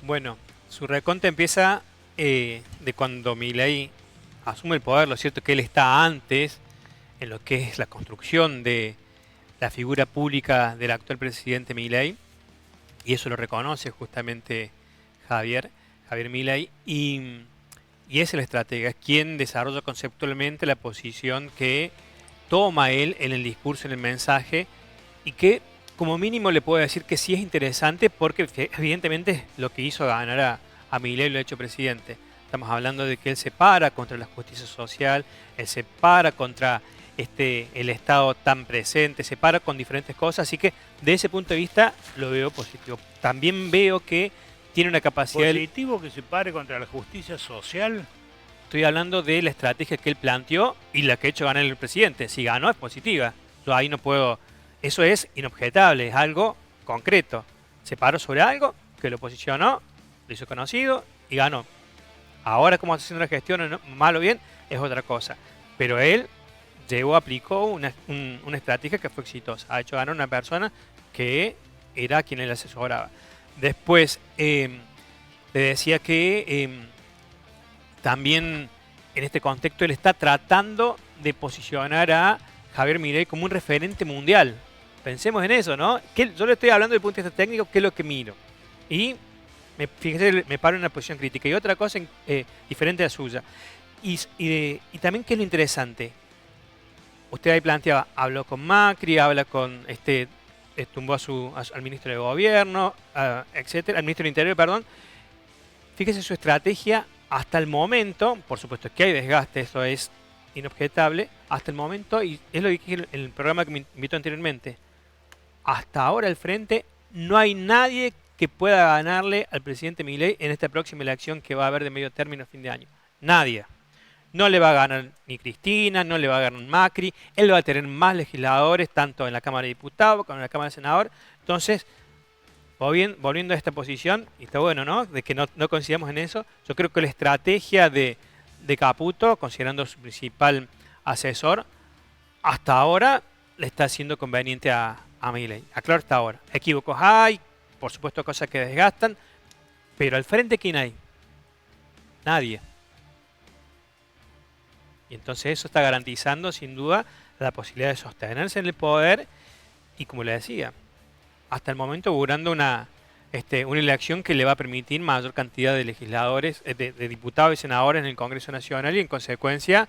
Bueno, su recontra empieza de cuando Milei asume el poder. Lo cierto es que él está antes en lo que es la construcción de la figura pública del actual presidente Milei, y eso lo reconoce justamente Javier, Javier Milei, y es el estratega, es quien desarrolla conceptualmente la posición que toma él en el discurso, en el mensaje, y que como mínimo le puedo decir que sí es interesante porque evidentemente lo que hizo ganar a Milei lo ha hecho presidente. Estamos hablando de que él se para contra la justicia social, él se para contra el Estado tan presente, se para con diferentes cosas, así que de ese punto de vista lo veo positivo. También veo que tiene una capacidad... ¿Positivo que se pare contra la justicia social? Estoy hablando de la estrategia que él planteó y la que ha hecho ganar el presidente. Si ganó es positiva. Yo ahí no puedo... Eso es inobjetable, es algo concreto. Se paró sobre algo que lo posicionó, lo hizo conocido y ganó. Ahora cómo está haciendo la gestión, ¿no? Mal o bien, es otra cosa. Pero él aplicó una estrategia que fue exitosa. Ha hecho ganar a una persona que era quien él asesoraba. Después, le decía que también en este contexto él está tratando de posicionar a Javier Milei como un referente mundial. Pensemos en eso, ¿no? Yo le estoy hablando desde el punto de vista técnico, que es lo que miro. Y fíjese, me paro en una posición crítica. Y otra cosa diferente a la suya. Y también, ¿qué es lo interesante? Usted ahí planteaba, habló con Macri, habla con tumbó al ministro de Gobierno, etcétera, al ministro del Interior, perdón. Fíjese su estrategia hasta el momento, por supuesto que hay desgaste, eso es inobjetable, hasta el momento, y es lo que dije en el programa que me invitó anteriormente, hasta ahora al frente no hay nadie que pueda ganarle al presidente Milei en esta próxima elección que va a haber de medio término a fin de año. Nadie. No le va a ganar ni Cristina, no le va a ganar Macri, él va a tener más legisladores, tanto en la Cámara de Diputados como en la Cámara de Senadores. Entonces, volviendo a esta posición, y está bueno, ¿no?, de que no coincidamos en eso, yo creo que la estrategia de Caputo, considerando su principal asesor, hasta ahora le está siendo conveniente a Milei. Aclaro hasta ahora. Equívocos hay, por supuesto cosas que desgastan, pero al frente, ¿quién hay? Nadie. Y entonces eso está garantizando, sin duda, la posibilidad de sostenerse en el poder y, como le decía, hasta el momento augurando una elección que le va a permitir mayor cantidad de legisladores, de diputados y senadores en el Congreso Nacional y, en consecuencia,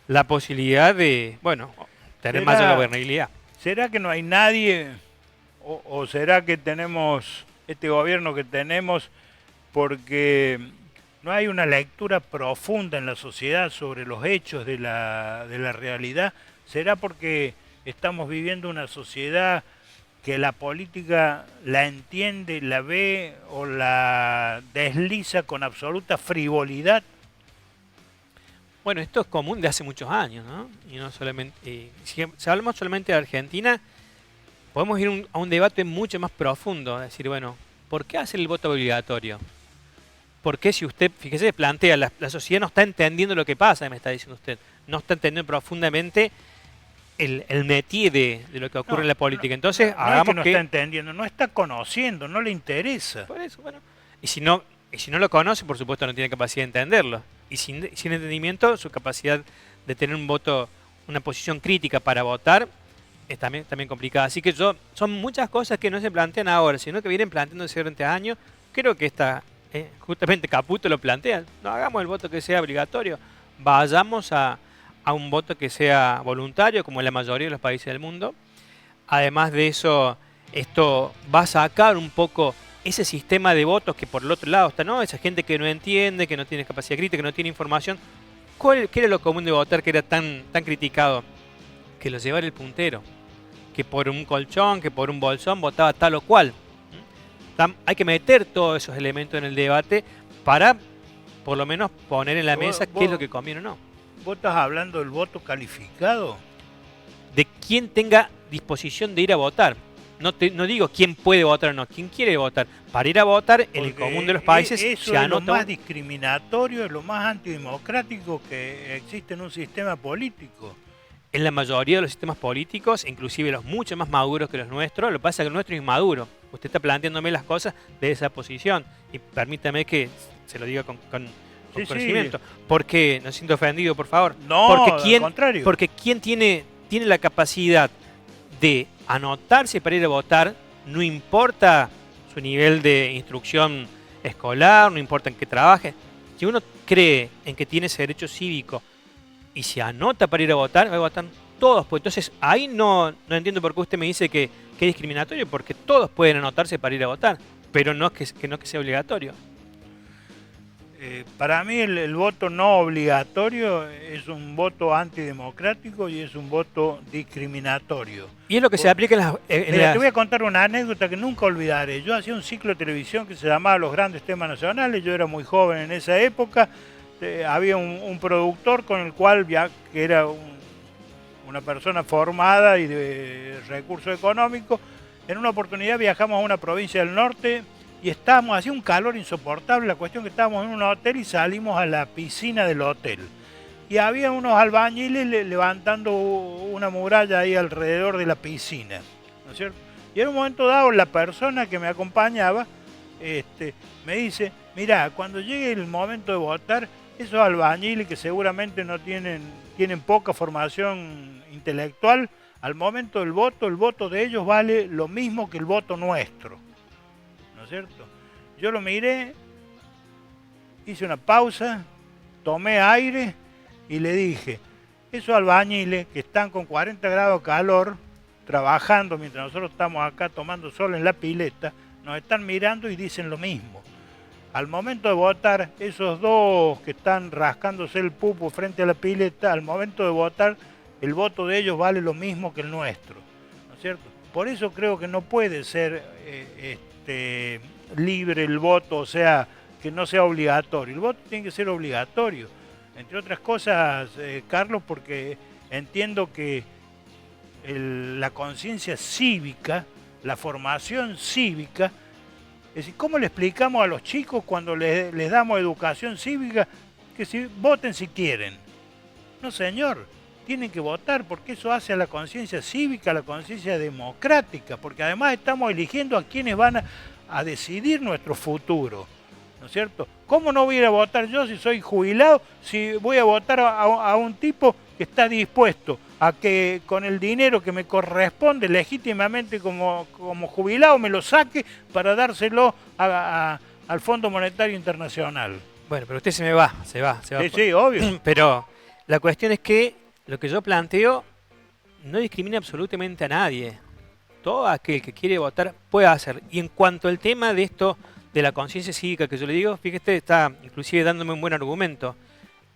la posibilidad de, bueno, tener mayor gobernabilidad. ¿Será que no hay nadie o será que tenemos este gobierno que tenemos porque no hay una lectura profunda en la sociedad sobre los hechos de la realidad? ¿Será porque estamos viviendo una sociedad que la política la entiende, la ve o la desliza con absoluta frivolidad? Bueno, esto es común de hace muchos años, ¿no? Y no solamente, si hablamos solamente de Argentina, podemos ir a un debate mucho más profundo. Es decir, bueno, ¿por qué hacer el voto obligatorio? ¿Por qué, si usted, fíjese, plantea, la sociedad no está entendiendo lo que pasa, me está diciendo usted? No está entendiendo profundamente el métier de lo que ocurre en la política. Entonces, hagamos no está entendiendo, no está conociendo, no le interesa. Por eso, bueno. Y si no lo conoce, por supuesto no tiene capacidad de entenderlo. Y sin entendimiento, su capacidad de tener un voto, una posición crítica para votar, es también complicada. Así que son muchas cosas que no se plantean ahora, sino que vienen planteándose durante años. Creo que justamente Caputo lo plantea. No hagamos el voto que sea obligatorio, vayamos a un voto que sea voluntario, como en la mayoría de los países del mundo. Además de eso, esto va a sacar un poco ese sistema de votos que por el otro lado está, ¿no? Esa gente que no entiende, que no tiene capacidad crítica, que no tiene información. ¿Qué era lo común de votar que era tan criticado? Que lo llevara el puntero. Que por un colchón, que por un bolsón votaba tal o cual. Hay que meter todos esos elementos en el debate para, por lo menos, poner en la mesa qué es lo que conviene o no. ¿Vos estás hablando del voto calificado? De quién tenga disposición de ir a votar. No digo quién puede votar o no, quién quiere votar. Para ir a votar, en el común de los países eso se es anota. Lo más discriminatorio, es lo más antidemocrático que existe en un sistema político. En la mayoría de los sistemas políticos, inclusive los mucho más maduros que los nuestros, lo que pasa es que el nuestro es inmaduro. Usted está planteándome las cosas de esa posición. Y permítame que se lo diga con Sí, conocimiento. sí. Porque, no siento ofendido, por favor. No, Porque al contrario. porque quién tiene la capacidad de anotarse para ir a votar, no importa su nivel de instrucción escolar, no importa en qué trabaje. Si uno cree en que tiene ese derecho cívico y se anota para ir a votar, va a votar todos. Pues entonces ahí no entiendo por qué usted me dice que es discriminatorio, porque todos pueden anotarse para ir a votar, pero no que sea obligatorio. Para mí el voto no obligatorio es un voto antidemocrático y es un voto discriminatorio. Y es lo que se aplica en las... Mira, te voy a contar una anécdota que nunca olvidaré. Yo hacía un ciclo de televisión que se llamaba Los Grandes Temas Nacionales. Yo era muy joven en esa época. Había un productor con el cual, que era una persona formada y de recursos económicos. En una oportunidad viajamos a una provincia del norte y hacía un calor insoportable. La cuestión que estábamos en un hotel y salimos a la piscina del hotel. Y había unos albañiles levantando una muralla ahí alrededor de la piscina, ¿no es cierto? Y en un momento dado la persona que me acompañaba me dice, mirá, cuando llegue el momento de votar, esos albañiles que seguramente no tienen poca formación intelectual, al momento del voto, el voto de ellos vale lo mismo que el voto nuestro, ¿no es cierto? Yo lo miré, hice una pausa, tomé aire y le dije, esos albañiles que están con 40 grados de calor, trabajando mientras nosotros estamos acá tomando sol en la pileta, nos están mirando y dicen lo mismo. Al momento de votar, esos dos que están rascándose el pupo frente a la pileta, al momento de votar, el voto de ellos vale lo mismo que el nuestro, ¿no es cierto? Por eso creo que no puede ser libre el voto, o sea, que no sea obligatorio. El voto tiene que ser obligatorio. Entre otras cosas, Carlos, porque entiendo que la conciencia cívica, la formación cívica, es decir, ¿cómo le explicamos a los chicos cuando les damos educación cívica que si voten si quieren? No, señor, tienen que votar porque eso hace a la conciencia cívica, a la conciencia democrática, porque además estamos eligiendo a quienes van a decidir nuestro futuro. ¿No es cierto? ¿Cómo no voy a ir a votar yo si soy jubilado, si voy a votar a un tipo que está dispuesto a que con el dinero que me corresponde legítimamente como jubilado me lo saque para dárselo al Fondo Monetario Internacional? Bueno, pero usted se va. Sí, sí, obvio. Pero la cuestión es que lo que yo planteo no discrimina absolutamente a nadie. Todo aquel que quiere votar puede hacer. Y en cuanto al tema de esto, de la conciencia cívica que yo le digo, fíjate, está inclusive dándome un buen argumento.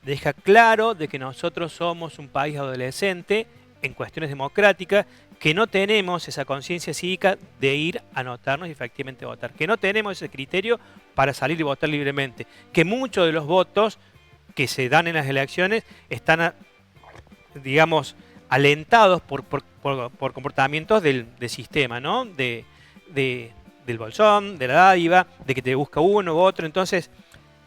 Deja claro de que nosotros somos un país adolescente en cuestiones democráticas, que no tenemos esa conciencia cívica de ir a anotarnos y efectivamente votar, que no tenemos ese criterio para salir y votar libremente, que muchos de los votos que se dan en las elecciones están, digamos, alentados por comportamientos del sistema, ¿no? Del bolsón, de la dádiva, de que te busca uno u otro. Entonces,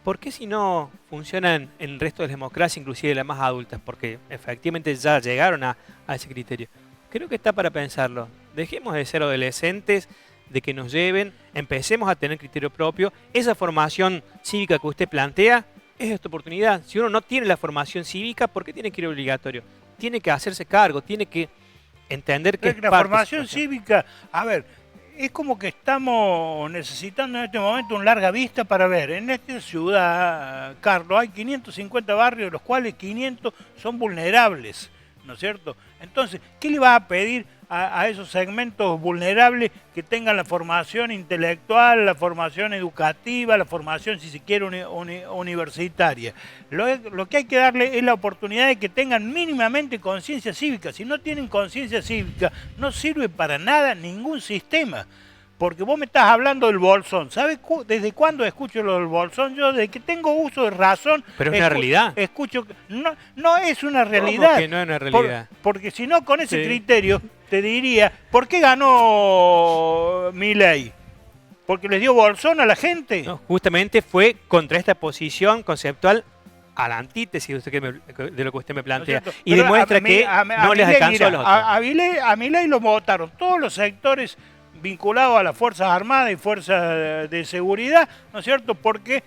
¿por qué si no funcionan en el resto de las democracias, inclusive las más adultas? Porque efectivamente ya llegaron a ese criterio. Creo que está para pensarlo. Dejemos de ser adolescentes, de que nos lleven, empecemos a tener criterio propio. Esa formación cívica que usted plantea es esta oportunidad. Si uno no tiene la formación cívica, ¿por qué tiene que ir obligatorio? Tiene que hacerse cargo, tiene que entender que es la parte formación cívica, a ver, es como que estamos necesitando en este momento un larga vista para ver. En esta ciudad, Carlos, hay 550 barrios, de los cuales 500 son vulnerables, ¿no es cierto? Entonces, ¿qué le va a pedir a esos segmentos vulnerables que tengan la formación intelectual, la formación educativa, la formación, si se quiere, universitaria? Lo que hay que darle es la oportunidad de que tengan mínimamente conciencia cívica. Si no tienen conciencia cívica, no sirve para nada ningún sistema. Porque vos me estás hablando del bolsón. ¿Sabes desde cuándo escucho lo del bolsón? Yo desde que tengo uso de razón... Pero es una realidad. Escucho... No es una realidad. ¿Cómo que no es una realidad? Porque si no, con ese criterio, te diría, ¿por qué ganó Milei? ¿Porque les dio bolsón a la gente? No, justamente fue contra esta posición conceptual a la antítesis de lo que usted me plantea. ¿No y demuestra que no les alcanzó a los otros. A Milei lo votaron todos los sectores vinculado a las Fuerzas Armadas y Fuerzas de Seguridad, ¿no es cierto?, porque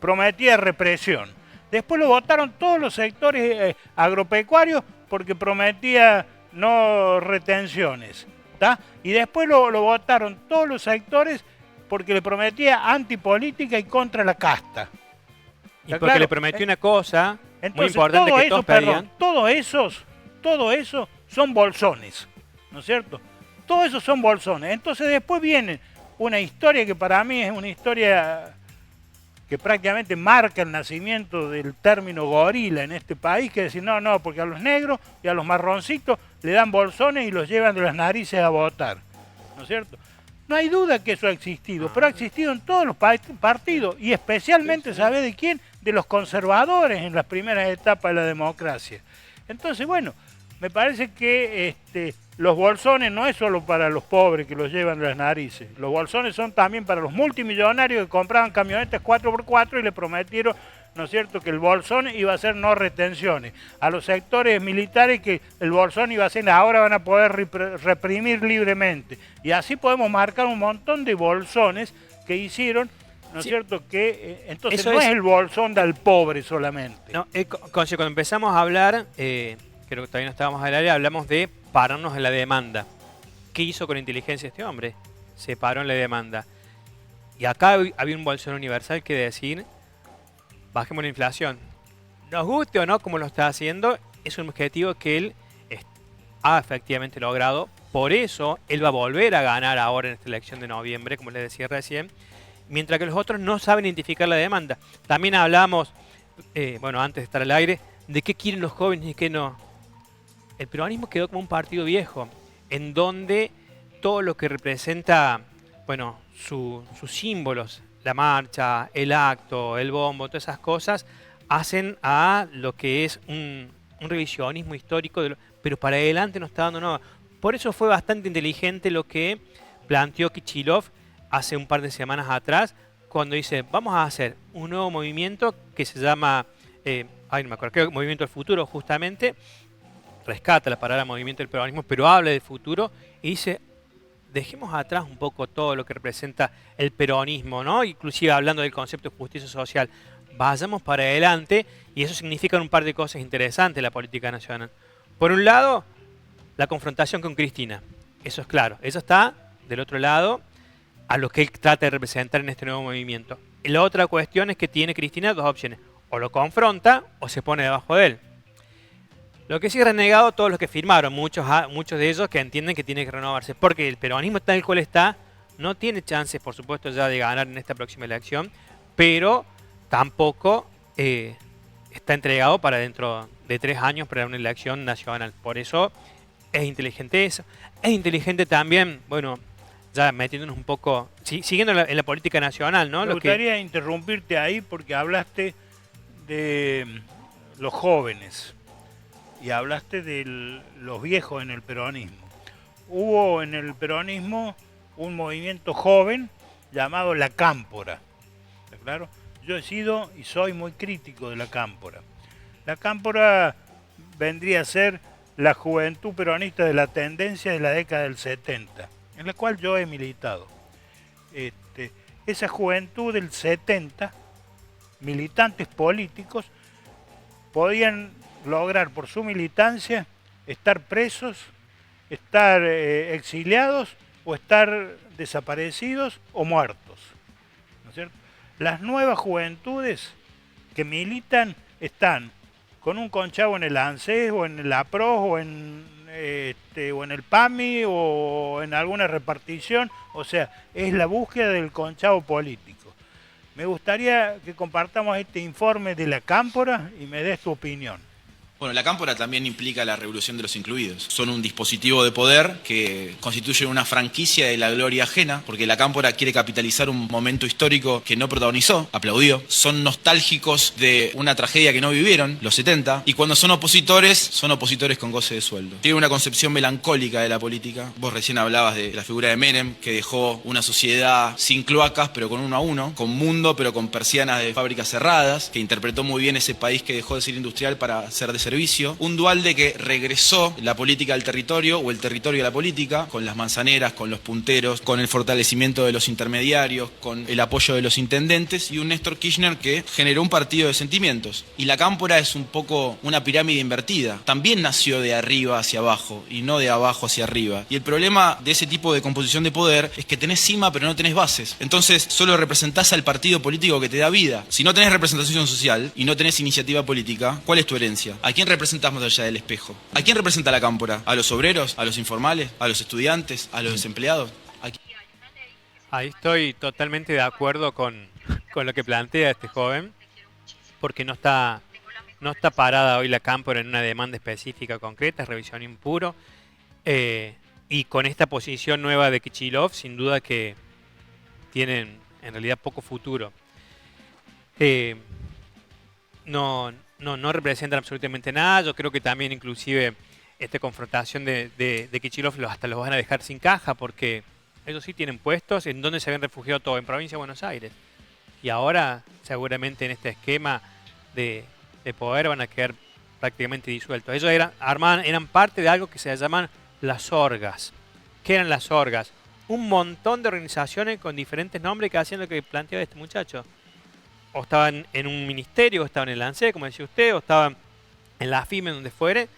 prometía represión. Después lo votaron todos los sectores agropecuarios porque prometía no retenciones, ¿tá? Y después lo votaron todos los sectores porque le prometía antipolítica y contra la casta. Y porque le prometió una cosa muy importante que todos pedían. Todo eso son bolsones, ¿no es cierto? Todo eso son bolsones. Entonces después viene una historia que para mí es una historia que prácticamente marca el nacimiento del término gorila en este país, que es decir, no, porque a los negros y a los marroncitos le dan bolsones y los llevan de las narices a votar, ¿no es cierto? No hay duda que eso ha existido, pero ha existido en todos los partidos, y especialmente, ¿sabe de quién? De los conservadores en las primeras etapas de la democracia. Entonces, bueno, me parece que los bolsones no es solo para los pobres que los llevan de las narices. Los bolsones son también para los multimillonarios que compraban camionetas 4x4 y le prometieron, ¿no es cierto?, que el bolsón iba a ser no retenciones. A los sectores militares que el bolsón iba a ser ahora van a poder reprimir libremente. Y así podemos marcar un montón de bolsones que hicieron, ¿no es cierto?, que entonces eso no es el bolsón del pobre solamente. No, cuando empezamos a hablar, creo que todavía no estábamos al área, hablamos de pararnos en la demanda. ¿Qué hizo con inteligencia este hombre? Se paró en la demanda. Y acá había un bolsón universal que decir, bajemos la inflación. Nos guste o no como lo está haciendo, es un objetivo que él ha efectivamente logrado. Por eso él va a volver a ganar ahora en esta elección de noviembre, como les decía recién, mientras que los otros no saben identificar la demanda. También hablamos, antes de estar al aire, de qué quieren los jóvenes y qué no. El peronismo quedó como un partido viejo, en donde todo lo que representa, sus símbolos, la marcha, el acto, el bombo, todas esas cosas, hacen a lo que es un revisionismo histórico, pero para adelante no está dando nada. Por eso fue bastante inteligente lo que planteó Kicillof hace un par de semanas atrás, cuando dice, vamos a hacer un nuevo movimiento que se llama, no me acuerdo, creo que Movimiento del Futuro, justamente, rescata la palabra movimiento del peronismo, pero habla del futuro y dice, dejemos atrás un poco todo lo que representa el peronismo, ¿no? Inclusive hablando del concepto de justicia social. Vayamos para adelante, y eso significa un par de cosas interesantes en la política nacional. Por un lado, la confrontación con Cristina. Eso es claro. Eso está del otro lado a lo que él trata de representar en este nuevo movimiento. Y la otra cuestión es que tiene Cristina dos opciones. O lo confronta o se pone debajo de él. Lo que sí ha renegado todos los que firmaron, muchos de ellos que entienden que tiene que renovarse, porque el peronismo tal cual está, no tiene chances, por supuesto, ya de ganar en esta próxima elección, pero tampoco está entregado para dentro de 3 años para una elección nacional. Por eso es inteligente eso. Es inteligente también, ya metiéndonos un poco, siguiendo en la política nacional, ¿no? Me gustaría interrumpirte ahí porque hablaste de los jóvenes. Y hablaste de los viejos en el peronismo. Hubo en el peronismo un movimiento joven llamado la Cámpora. ¿Está claro? Yo he sido y soy muy crítico de la Cámpora. La Cámpora vendría a ser la juventud peronista de la tendencia de la década del 70, en la cual yo he militado. Esa juventud del 70, militantes políticos, podían lograr por su militancia estar presos, estar exiliados o estar desaparecidos o muertos, ¿no es cierto? Las nuevas juventudes que militan están con un conchavo en el ANSES o en el APROS o en el PAMI o en alguna repartición, o sea, es la búsqueda del conchavo político. Me gustaría que compartamos este informe de la Cámpora y me des tu opinión. Bueno, la Cámpora también implica la revolución de los incluidos. Son un dispositivo de poder que constituye una franquicia de la gloria ajena, porque la Cámpora quiere capitalizar un momento histórico que no protagonizó, aplaudió. Son nostálgicos de una tragedia que no vivieron, los 70, y cuando son opositores con goce de sueldo. Tiene una concepción melancólica de la política. Vos recién hablabas de la figura de Menem, que dejó una sociedad sin cloacas, pero con 1 a 1, con mundo, pero con persianas de fábricas cerradas, que interpretó muy bien ese país que dejó de ser industrial para ser de servicio, un Dualde que regresó la política al territorio o el territorio a la política, con las manzaneras, con los punteros, con el fortalecimiento de los intermediarios, con el apoyo de los intendentes, y un Néstor Kirchner que generó un partido de sentimientos. Y la Cámpora es un poco una pirámide invertida. También nació de arriba hacia abajo y no de abajo hacia arriba. Y el problema de ese tipo de composición de poder es que tenés cima pero no tenés bases. Entonces solo representás al partido político que te da vida. Si no tenés representación social y no tenés iniciativa política, ¿cuál es tu herencia? ¿A quién representás más allá del espejo? ¿A quién representa la Cámpora? ¿A los obreros? ¿A los informales? ¿A los estudiantes? ¿A los desempleados? Ahí estoy totalmente de acuerdo con lo que plantea este joven, porque no está parada hoy la Cámpora en una demanda específica concreta, es revisión impuro, y con esta posición nueva de Kicillof, sin duda que tienen en realidad poco futuro. No representan absolutamente nada. Yo creo que también inclusive esta confrontación de Kicillof hasta los van a dejar sin caja, porque ellos sí tienen puestos en donde se habían refugiado todos, en provincia de Buenos Aires. Y ahora seguramente en este esquema de poder van a quedar prácticamente disueltos. Ellos eran parte de algo que se llaman las orgas. ¿Qué eran las orgas? Un montón de organizaciones con diferentes nombres que hacían lo que planteaba este muchacho. O estaban en un ministerio, o estaban en el ANSES, como decía usted, o estaban en la FIME, donde fuere.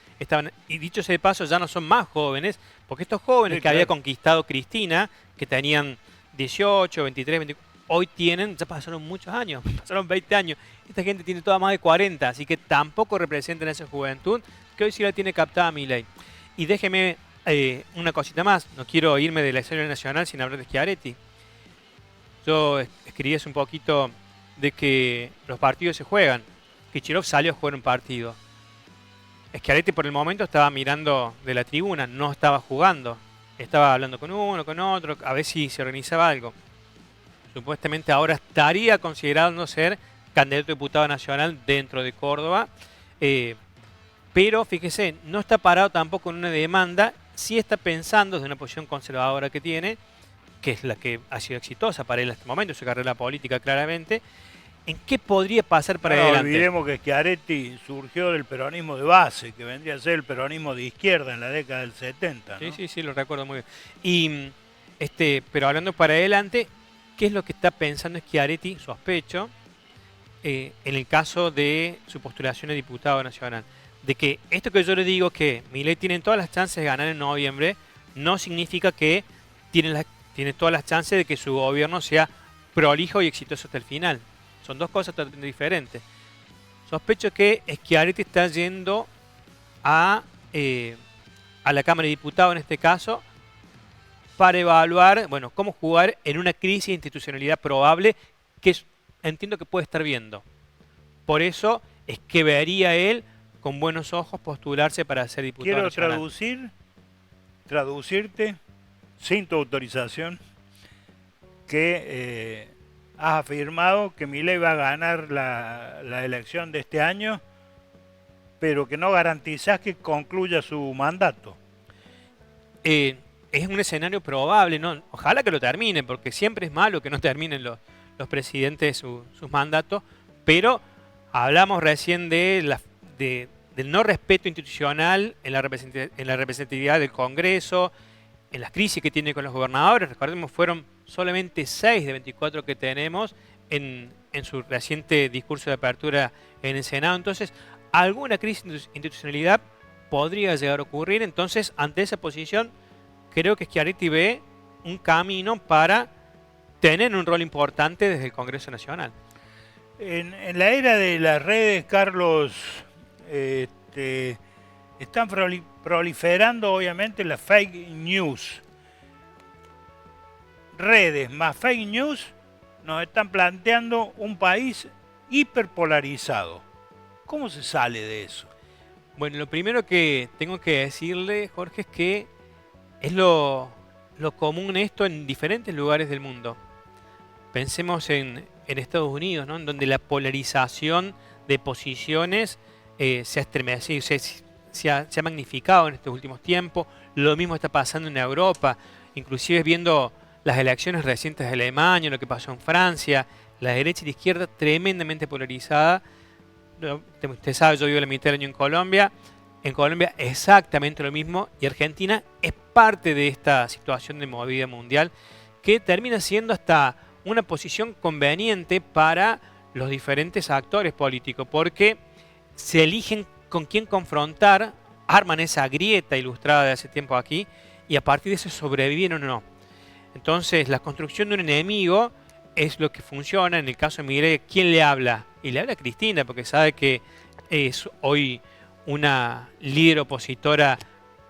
Y dicho sea de paso, ya no son más jóvenes, porque estos jóvenes que había conquistado Cristina, que tenían 18, 23, 24, hoy ya pasaron muchos años, pasaron 20 años. Esta gente tiene toda más de 40, así que tampoco representan esa juventud que hoy sí la tiene captada Milei. Y déjeme una cosita más, no quiero irme de la escena nacional sin hablar de Schiaretti. Yo escribí hace un poquito de que los partidos se juegan. Kicillof salió a jugar un partido. Schiaretti por el momento estaba mirando de la tribuna, no estaba jugando. Estaba hablando con uno, con otro, a ver si se organizaba algo. Supuestamente ahora estaría considerando ser candidato a diputado nacional dentro de Córdoba. Pero fíjese, no está parado tampoco en una demanda. Sí está pensando desde una posición conservadora que tiene, que es la que ha sido exitosa para él en este momento, su carrera política claramente, en qué podría pasar para adelante. No olvidemos que Schiaretti surgió del peronismo de base, que vendría a ser el peronismo de izquierda en la década del 70, ¿no? Sí, lo recuerdo muy bien. Pero hablando para adelante, ¿qué es lo que está pensando Schiaretti, sospecho, en el caso de su postulación a diputado nacional? De que esto que yo le digo, que Milei tiene todas las chances de ganar en noviembre, no significa que tiene todas las chances de que su gobierno sea prolijo y exitoso hasta el final. Son dos cosas totalmente diferentes. Sospecho que Schiaretti está yendo a la Cámara de Diputados en este caso para evaluar, bueno, cómo jugar en una crisis de institucionalidad probable que entiendo que puede estar viendo. Por eso es que vería él con buenos ojos postularse para ser diputado nacional. Quiero traducirte, sin tu autorización, que has afirmado que Milei va a ganar la elección de este año, pero que no garantizás que concluya su mandato. Es un escenario probable, ¿no? Ojalá que lo termine, porque siempre es malo que no terminen los presidentes sus mandatos, pero hablamos recién del no respeto institucional en la representatividad del Congreso, en las crisis que tiene con los gobernadores. Recordemos, fueron solamente 6 de 24 que tenemos en su reciente discurso de apertura en el Senado. Entonces, alguna crisis de institucionalidad podría llegar a ocurrir. Entonces, ante esa posición, creo que Schiaretti ve un camino para tener un rol importante desde el Congreso Nacional. En la era de las redes, Carlos, están proliferando obviamente las fake news. Redes más fake news nos están planteando un país hiperpolarizado. ¿Cómo se sale de eso? Bueno, lo primero que tengo que decirle, Jorge, es que es lo común esto en diferentes lugares del mundo. Pensemos en Estados Unidos, ¿no? En donde la polarización de posiciones se ha estremecido, se ha magnificado en estos últimos tiempos. Lo mismo está pasando en Europa, inclusive viendo las elecciones recientes de Alemania, lo que pasó en Francia, la derecha y la izquierda tremendamente polarizada, Usted sabe, yo vivo la mitad del año en Colombia. En Colombia exactamente lo mismo y Argentina es parte de esta situación de movida mundial que termina siendo hasta una posición conveniente para los diferentes actores políticos porque se eligen con quién confrontar, arman esa grieta ilustrada de hace tiempo aquí y a partir de eso sobreviven o no. Entonces la construcción de un enemigo es lo que funciona. En el caso de Milei, ¿quién le habla? Y le habla a Cristina porque sabe que es hoy una líder opositora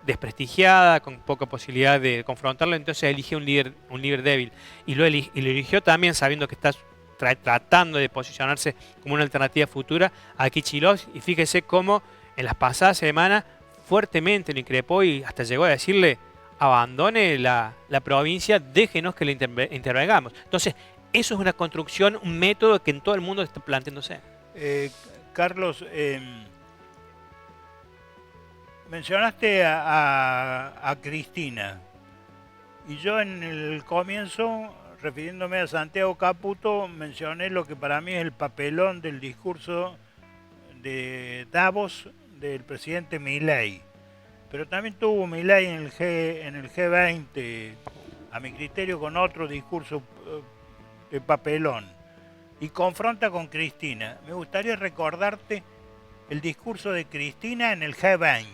desprestigiada, con poca posibilidad de confrontarlo, entonces elige un líder débil. Y lo eligió también sabiendo que está tratando de posicionarse como una alternativa futura a Kicillof. Y fíjese cómo en las pasadas semanas fuertemente lo increpó y hasta llegó a decirle: abandone la provincia, déjenos que le intervengamos. Entonces, eso es una construcción, un método que en todo el mundo está planteándose. Carlos, mencionaste a Cristina y yo en el comienzo, refiriéndome a Santiago Caputo, mencioné lo que para mí es el papelón del discurso de Davos del presidente Milei. Pero también tuvo Milei en el G20, a mi criterio, con otro discurso de papelón. Y confronta con Cristina. Me gustaría recordarte el discurso de Cristina en el G20.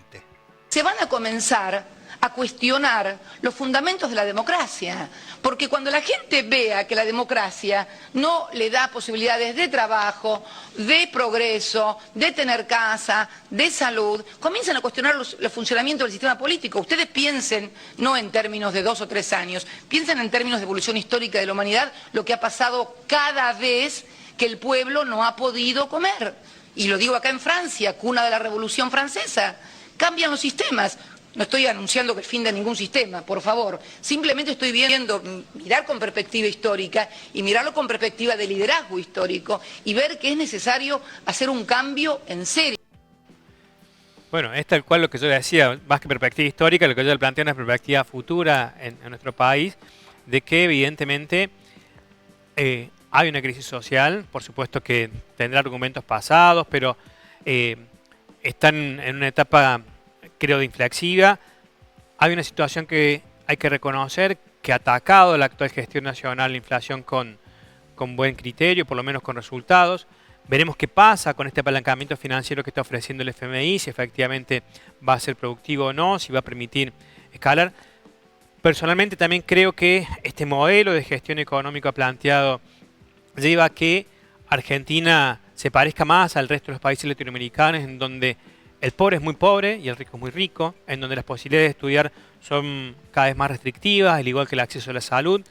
Se van a comenzar a cuestionar los fundamentos de la democracia, porque cuando la gente vea que la democracia no le da posibilidades de trabajo, de progreso, de tener casa, de salud, comienzan a cuestionar el funcionamiento del sistema político. Ustedes piensen no en términos de 2 o 3 años, piensen en términos de evolución histórica de la humanidad, lo que ha pasado cada vez que el pueblo no ha podido comer. Y lo digo acá en Francia, cuna de la Revolución Francesa. Cambian los sistemas. No estoy anunciando que el fin de ningún sistema, por favor. Simplemente estoy viendo, mirar con perspectiva histórica y mirarlo con perspectiva de liderazgo histórico y ver que es necesario hacer un cambio en serio. Bueno, es tal cual lo que yo decía, más que perspectiva histórica, lo que yo le planteo es una perspectiva futura en nuestro país, de que evidentemente hay una crisis social, por supuesto que tendrá argumentos pasados, pero están en una etapa, creo, de inflexiva. Hay una situación que hay que reconocer que ha atacado la actual gestión nacional, la inflación con buen criterio, por lo menos con resultados. Veremos qué pasa con este apalancamiento financiero que está ofreciendo el FMI, si efectivamente va a ser productivo o no, si va a permitir escalar. Personalmente también creo que este modelo de gestión económica planteado lleva a que Argentina se parezca más al resto de los países latinoamericanos, en donde el pobre es muy pobre y el rico es muy rico, en donde las posibilidades de estudiar son cada vez más restrictivas, al igual que el acceso a la salud.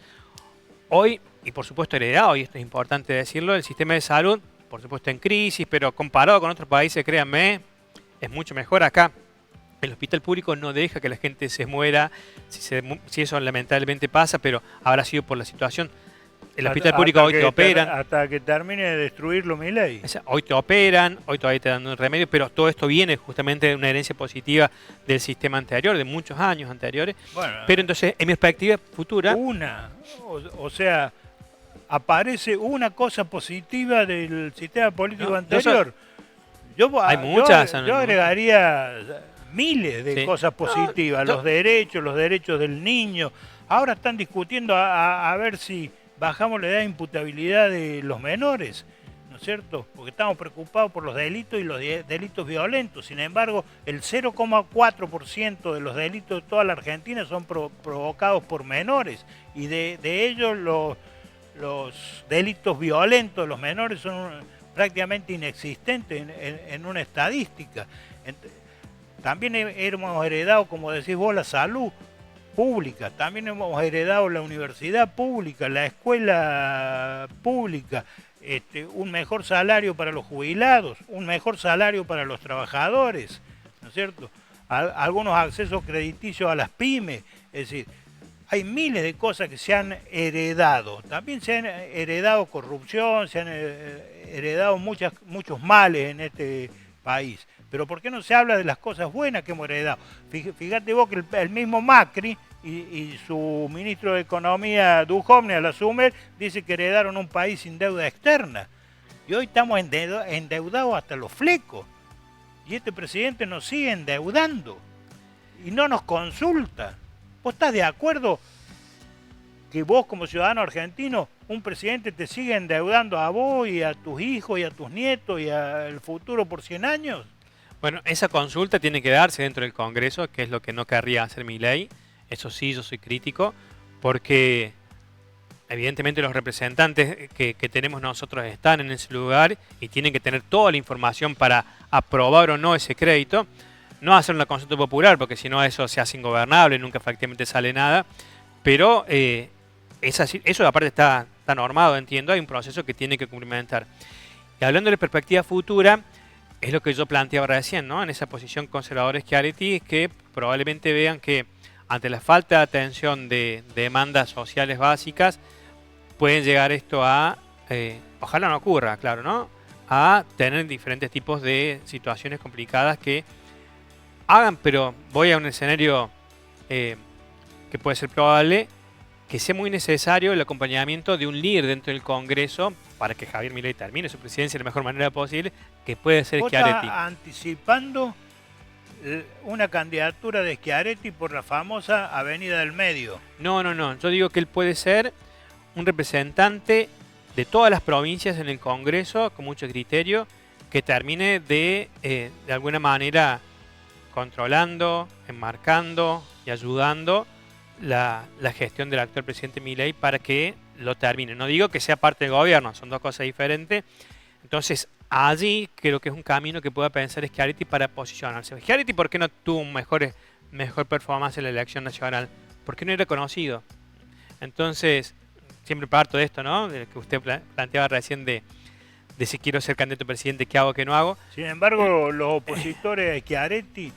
Hoy, y por supuesto heredado, y esto es importante decirlo, el sistema de salud, por supuesto en crisis, pero comparado con otros países, créanme, es mucho mejor acá. El hospital público no deja que la gente se muera, si eso lamentablemente pasa, pero habrá sido por la situación. El hospital público hoy te operan. Hasta que termine de destruirlo Milei. Hoy te operan, hoy todavía te dan un remedio, pero todo esto viene justamente de una herencia positiva del sistema anterior, de muchos años anteriores. Bueno, pero entonces, en mi perspectiva futura... O sea, aparece una cosa positiva del sistema político anterior. Hay muchas. Yo agregaría miles de cosas positivas. Los derechos del niño. Ahora están discutiendo a ver si bajamos la edad de imputabilidad de los menores, ¿no es cierto? Porque estamos preocupados por los delitos y los delitos violentos. Sin embargo, el 0,4% de los delitos de toda la Argentina son provocados por menores. Y de ellos los delitos violentos de los menores son prácticamente inexistentes en una estadística. También hemos heredado, como decís vos, la salud pública, también hemos heredado la universidad pública, la escuela pública, un mejor salario para los jubilados, un mejor salario para los trabajadores, ¿no es cierto? Algunos accesos crediticios a las pymes, es decir, hay miles de cosas que se han heredado. También se han heredado corrupción, se han heredado muchos males en este país. Pero ¿por qué no se habla de las cosas buenas que hemos heredado? Fíjate vos que el mismo Macri y su ministro de Economía, Duhovne, al asumir, dice que heredaron un país sin deuda externa. Y hoy estamos endeudados hasta los flecos. Y este presidente nos sigue endeudando. Y no nos consulta. ¿Vos estás de acuerdo que vos como ciudadano argentino, un presidente te sigue endeudando a vos y a tus hijos y a tus nietos y al futuro por 100 años? Bueno, esa consulta tiene que darse dentro del Congreso, que es lo que no querría hacer Milei. Eso sí, yo soy crítico, porque evidentemente los representantes que tenemos nosotros están en ese lugar y tienen que tener toda la información para aprobar o no ese crédito. No hacer una consulta popular, porque si no eso se hace ingobernable, nunca efectivamente sale nada. Pero eso aparte está normado, entiendo, hay un proceso que tiene que cumplimentar. Y hablando de perspectiva futura, es lo que yo planteaba recién, ¿no? En esa posición conservadora Schiaretti, que probablemente vean que ante la falta de atención de demandas sociales básicas, pueden llegar esto a, ojalá no ocurra, claro, ¿no? A tener diferentes tipos de situaciones complicadas que hagan, pero voy a un escenario que puede ser probable, que sea muy necesario el acompañamiento de un líder dentro del Congreso para que Javier Milei termine su presidencia de la mejor manera posible, que puede ser Schiaretti. ¿Está anticipando una candidatura de Schiaretti por la famosa Avenida del Medio? No. Yo digo que él puede ser un representante de todas las provincias en el Congreso con mucho criterio, que termine de alguna manera controlando, enmarcando y ayudando la gestión del actual presidente Milei para que lo termine. No digo que sea parte del gobierno, son dos cosas diferentes. Entonces, allí creo que es un camino que pueda pensar Schiaretti para posicionarse. Schiaretti, ¿por qué no tuvo un mejor performance en la elección nacional? Porque no era conocido. Entonces, siempre parto de esto, ¿no? De lo que usted planteaba recién de si quiero ser candidato a presidente, ¿qué hago, qué no hago? Sin embargo, los opositores a Schiaretti,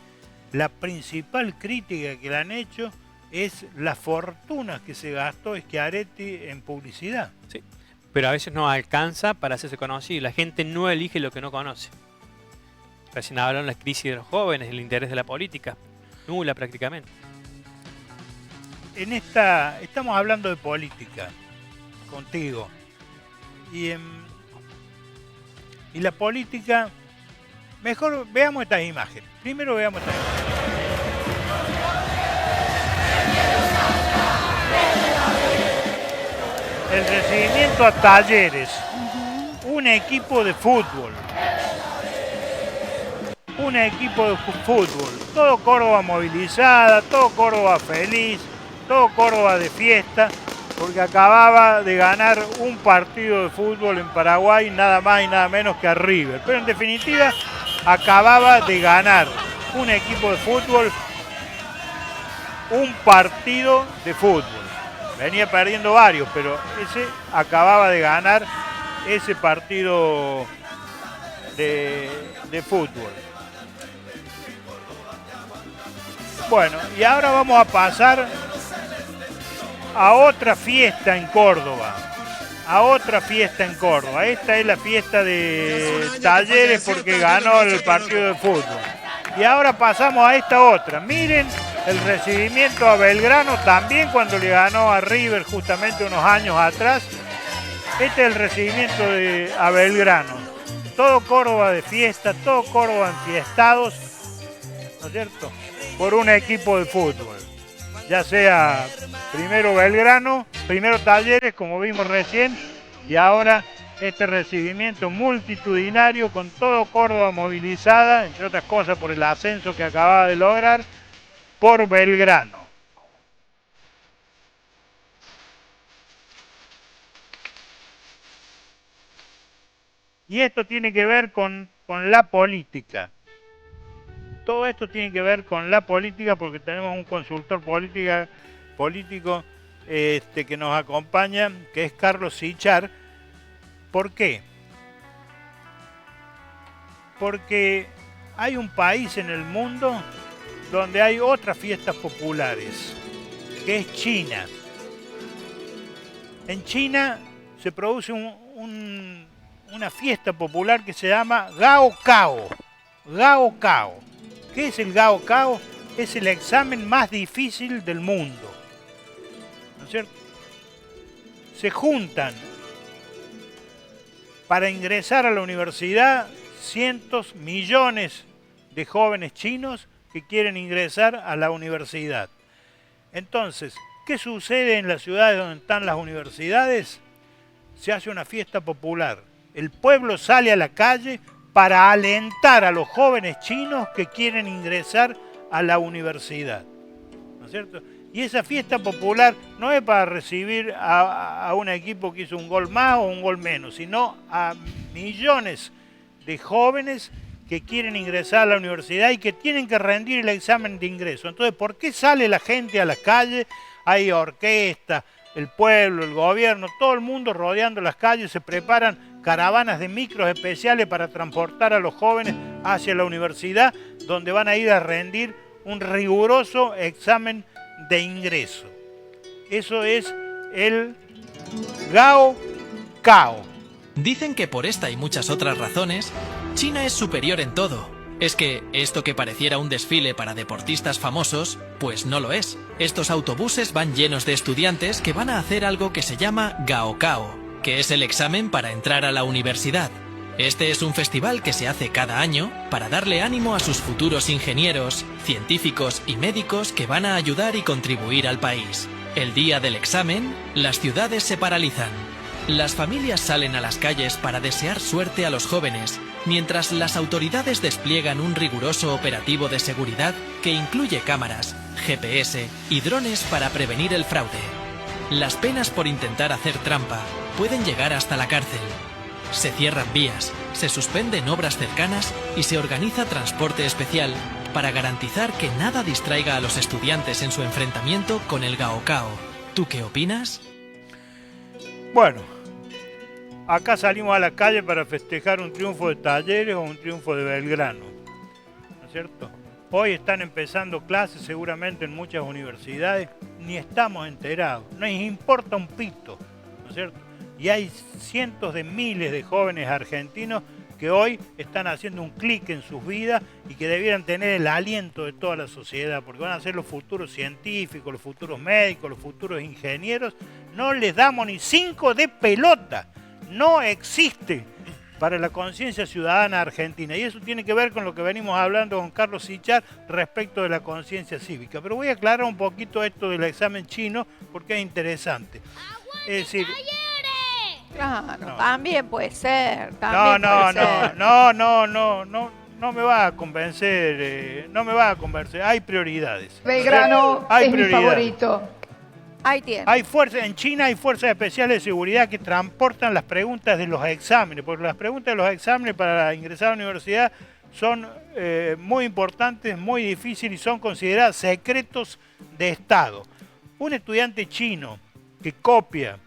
la principal crítica que le han hecho es las fortunas que se gastó Schiaretti en publicidad. Sí, pero a veces no alcanza para hacerse conocido. La gente no elige lo que no conoce. Recién hablaron de la crisis de los jóvenes, el interés de la política. Nula prácticamente. Estamos hablando de política contigo. Y la política, mejor veamos estas imágenes. Primero veamos estas imágenes. El recibimiento a Talleres, un equipo de fútbol. Un equipo de fútbol. Todo Córdoba movilizada, todo Córdoba feliz, todo Córdoba de fiesta, porque acababa de ganar un partido de fútbol en Paraguay, nada más y nada menos que a River. Pero en definitiva, acababa de ganar un equipo de fútbol, un partido de fútbol. Venía perdiendo varios, pero ese acababa de ganar ese partido de fútbol. Bueno, y ahora vamos a pasar a otra fiesta en Córdoba. Esta es la fiesta de Talleres porque ganó el partido de fútbol. Y ahora pasamos a esta otra. Miren el recibimiento a Belgrano también cuando le ganó a River justamente unos años atrás. Este es el recibimiento a Belgrano. Todo Córdoba de fiesta, todo Córdoba enfiestados, ¿no es cierto?, por un equipo de fútbol. Ya sea primero Belgrano, primero Talleres, como vimos recién, y ahora este recibimiento multitudinario con todo Córdoba movilizada, entre otras cosas por el ascenso que acababa de lograr, por Belgrano. Y esto tiene que ver con la política. Todo esto tiene que ver con la política porque tenemos un consultor político que nos acompaña, que es Carlos Sichar. ¿Por qué? Porque hay un país en el mundo donde hay otras fiestas populares, que es China. En China se produce una fiesta popular que se llama Gaokao. Gaokao. ¿Qué es el Gaokao? Es el examen más difícil del mundo, ¿no es cierto? Se juntan para ingresar a la universidad cientos, millones de jóvenes chinos que quieren ingresar a la universidad. Entonces, ¿qué sucede en las ciudades donde están las universidades? Se hace una fiesta popular. El pueblo sale a la calle para alentar a los jóvenes chinos que quieren ingresar a la universidad. ¿No es cierto? Y esa fiesta popular no es para recibir a un equipo que hizo un gol más o un gol menos, sino a millones de jóvenes que quieren ingresar a la universidad y que tienen que rendir el examen de ingreso. Entonces, ¿por qué sale la gente a la calle? Hay orquesta, el pueblo, el gobierno, todo el mundo rodeando las calles, se preparan caravanas de micros especiales para transportar a los jóvenes hacia la universidad, donde van a ir a rendir un riguroso examen de ingreso. Eso es el Gaokao. Dicen que por esta y muchas otras razones, China es superior en todo. Es que esto que pareciera un desfile para deportistas famosos, pues no lo es. Estos autobuses van llenos de estudiantes que van a hacer algo que se llama Gaokao, que es el examen para entrar a la universidad. Este es un festival que se hace cada año para darle ánimo a sus futuros ingenieros, científicos y médicos que van a ayudar y contribuir al país. El día del examen, las ciudades se paralizan. Las familias salen a las calles para desear suerte a los jóvenes, mientras las autoridades despliegan un riguroso operativo de seguridad que incluye cámaras, GPS y drones para prevenir el fraude. Las penas por intentar hacer trampa pueden llegar hasta la cárcel. Se cierran vías, se suspenden obras cercanas y se organiza transporte especial para garantizar que nada distraiga a los estudiantes en su enfrentamiento con el Gaokao. ¿Tú qué opinas? Bueno, acá salimos a la calle para festejar un triunfo de Talleres o un triunfo de Belgrano, ¿no es cierto? Hoy están empezando clases seguramente en muchas universidades, ni estamos enterados, no nos importa un pito, ¿no es cierto? Y hay cientos de miles de jóvenes argentinos que hoy están haciendo un clic en sus vidas y que debieran tener el aliento de toda la sociedad, porque van a ser los futuros científicos, los futuros médicos, los futuros ingenieros. No les damos ni 5 de pelota, no existe para la conciencia ciudadana argentina. Y eso tiene que ver con lo que venimos hablando con Carlos Sichar respecto de la conciencia cívica. Pero voy a aclarar un poquito esto del examen chino porque es interesante. Es decir, claro, no. También puede ser. No me va a convencer, hay prioridades. Belgrano Hay es mi prioridades. favorito. Ahí tiene. En China hay fuerzas especiales de seguridad que transportan las preguntas de los exámenes, porque las preguntas de los exámenes para ingresar a la universidad son muy importantes, muy difíciles y son consideradas secretos de Estado. Un estudiante chino que copia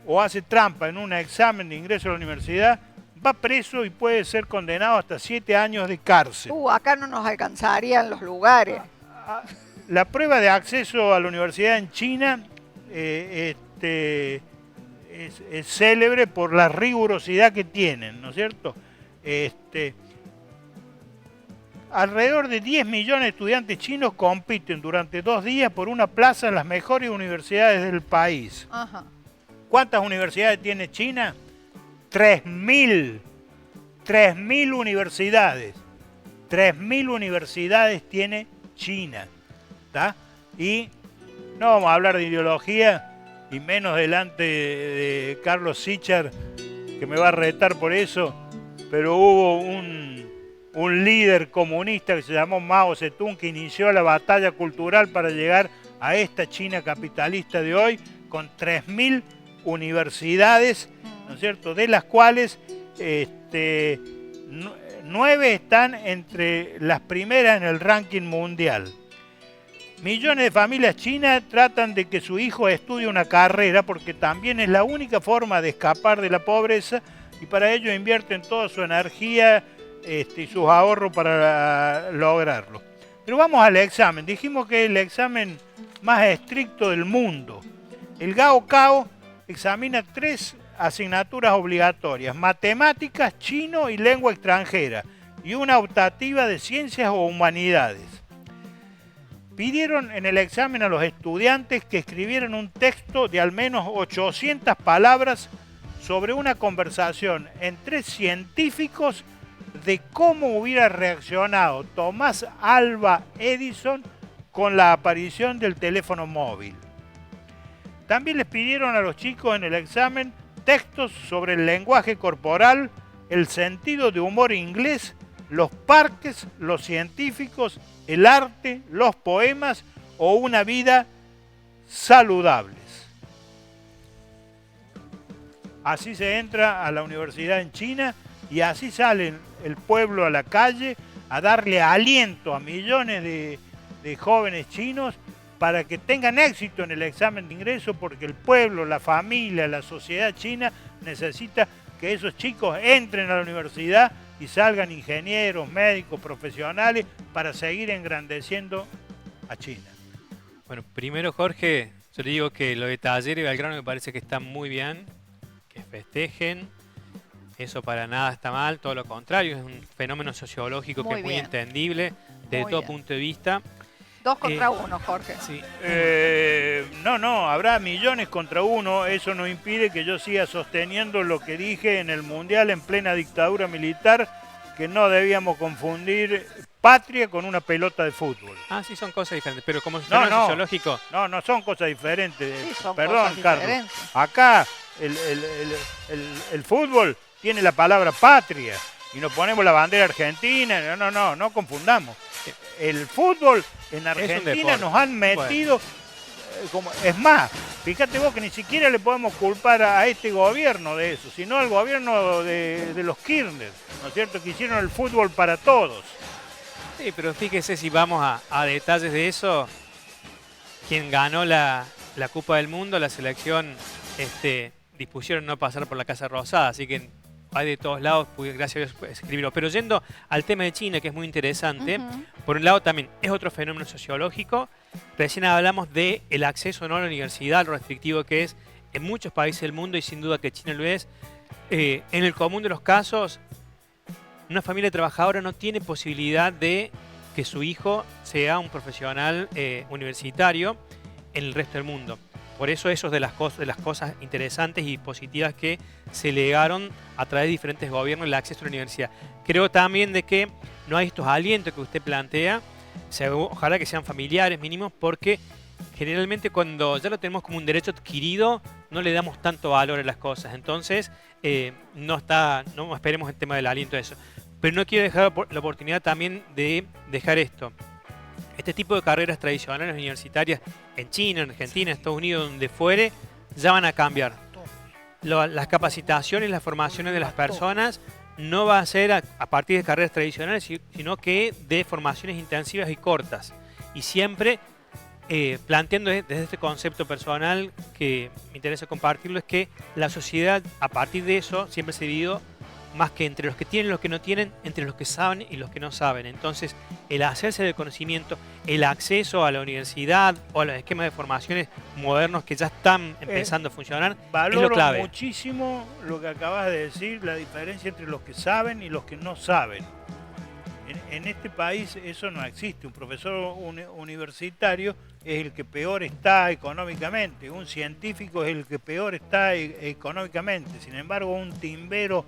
o hace trampa en un examen de ingreso a la universidad va preso y puede ser condenado hasta 7 años de cárcel. Acá no nos alcanzarían los lugares. La prueba de acceso a la universidad en China es célebre por la rigurosidad que tienen, ¿no es cierto? Alrededor de 10 millones de estudiantes chinos compiten durante 2 días por una plaza en las mejores universidades del país. Ajá. ¿Cuántas universidades tiene China? 3.000. 3.000 universidades. 3.000 universidades tiene China. ¿Tá? Y no vamos a hablar de ideología, y menos delante de Carlos Sichar, que me va a retar por eso, pero hubo un líder comunista que se llamó Mao Zedong que inició la batalla cultural para llegar a esta China capitalista de hoy, con 3.000 universidades, ¿no es cierto?, de las cuales 9 están entre las primeras en el ranking mundial. Millones de familias chinas tratan de que su hijo estudie una carrera porque también es la única forma de escapar de la pobreza, y para ello invierten toda su energía y sus ahorros para lograrlo. Pero vamos al examen. Dijimos que es el examen más estricto del mundo. El Gaokao examina 3 asignaturas obligatorias: matemáticas, chino y lengua extranjera, y una optativa de ciencias o humanidades. Pidieron en el examen a los estudiantes que escribieran un texto de al menos 800 palabras sobre una conversación entre científicos de cómo hubiera reaccionado Tomás Alva Edison con la aparición del teléfono móvil. También les pidieron a los chicos en el examen textos sobre el lenguaje corporal, el sentido de humor inglés, los parques, los científicos, el arte, los poemas o una vida saludables. Así se entra a la universidad en China y así sale el pueblo a la calle a darle aliento a millones de jóvenes chinos para que tengan éxito en el examen de ingreso, porque el pueblo, la familia, la sociedad china necesita que esos chicos entren a la universidad y salgan ingenieros, médicos, profesionales para seguir engrandeciendo a China. Bueno, primero, Jorge, yo le digo que lo de Talleres y Belgrano me parece que está muy bien, que festejen. Eso para nada está mal, todo lo contrario, es un fenómeno sociológico Muy que es muy bien. entendible desde Muy todo bien. punto de vista. 2 contra 1, Jorge. Sí. No, habrá millones contra uno, eso no impide que yo siga sosteniendo lo que dije en el Mundial en plena dictadura militar, que no debíamos confundir patria con una pelota de fútbol. Ah, sí, son cosas diferentes, pero como fenómeno sociológico, No son cosas diferentes. Sí, son Perdón, cosas Carlos. diferentes. Acá el fútbol tiene la palabra patria y nos ponemos la bandera argentina. No confundamos. El fútbol en Argentina deporte. nos han metido como, es más, fíjate vos que ni siquiera le podemos culpar a este gobierno de eso, sino al gobierno de los Kirchner, ¿no es cierto?, que hicieron el fútbol para todos. sí, pero fíjese si vamos a detalles de eso, quien ganó la Copa del Mundo, la selección, dispusieron no pasar por la Casa Rosada, así que hay de todos lados, gracias a Dios, escribirlo. Pero yendo al tema de China, que es muy interesante, por un lado también es otro fenómeno sociológico. Recién hablamos del acceso no a la universidad, lo restrictivo que es en muchos países del mundo, y sin duda que China lo es. En el común de los casos, una familia trabajadora no tiene posibilidad de que su hijo sea un profesional universitario en el resto del mundo. Por eso eso es de las cosas interesantes y positivas que se legaron a través de diferentes gobiernos el acceso a la universidad. Creo también de que no hay estos alientos que usted plantea, ojalá que sean familiares mínimos, porque generalmente cuando ya lo tenemos como un derecho adquirido no le damos tanto valor a las cosas. Entonces no esperemos el tema del aliento de eso. Pero no quiero dejar la oportunidad también de dejar esto. Este tipo de carreras tradicionales universitarias en China, en Argentina, en Estados Unidos, donde fuere, ya van a cambiar. Las capacitaciones, las formaciones de las personas no va a ser a partir de carreras tradicionales, sino que de formaciones intensivas y cortas. Y siempre planteando desde este concepto personal que me interesa compartirlo, es que la sociedad a partir de eso siempre se dividió más que entre los que tienen y los que no tienen, entre los que saben y los que no saben. Entonces, el hacerse del conocimiento, el acceso a la universidad o a los esquemas de formaciones modernos que ya están empezando a funcionar, es lo Valoro clave. muchísimo lo que acabas de decir, la diferencia entre los que saben y los que no saben. En este país eso no existe. Un profesor universitario es el que peor está económicamente, un científico es el que peor está económicamente. Sin embargo, un timbero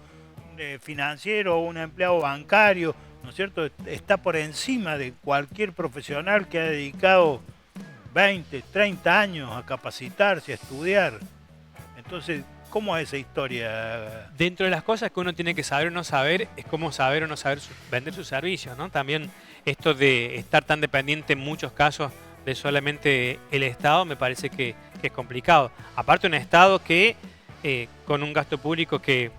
financiero o un empleado bancario, ¿no es cierto?, está por encima de cualquier profesional que ha dedicado 20, 30 años a capacitarse, a estudiar. Entonces, ¿cómo es esa historia? Dentro de las cosas que uno tiene que saber o no saber, es cómo saber o no saber vender sus servicios, ¿no? También esto de estar tan dependiente en muchos casos de solamente el Estado, me parece que es complicado. Aparte, un Estado que con un gasto público que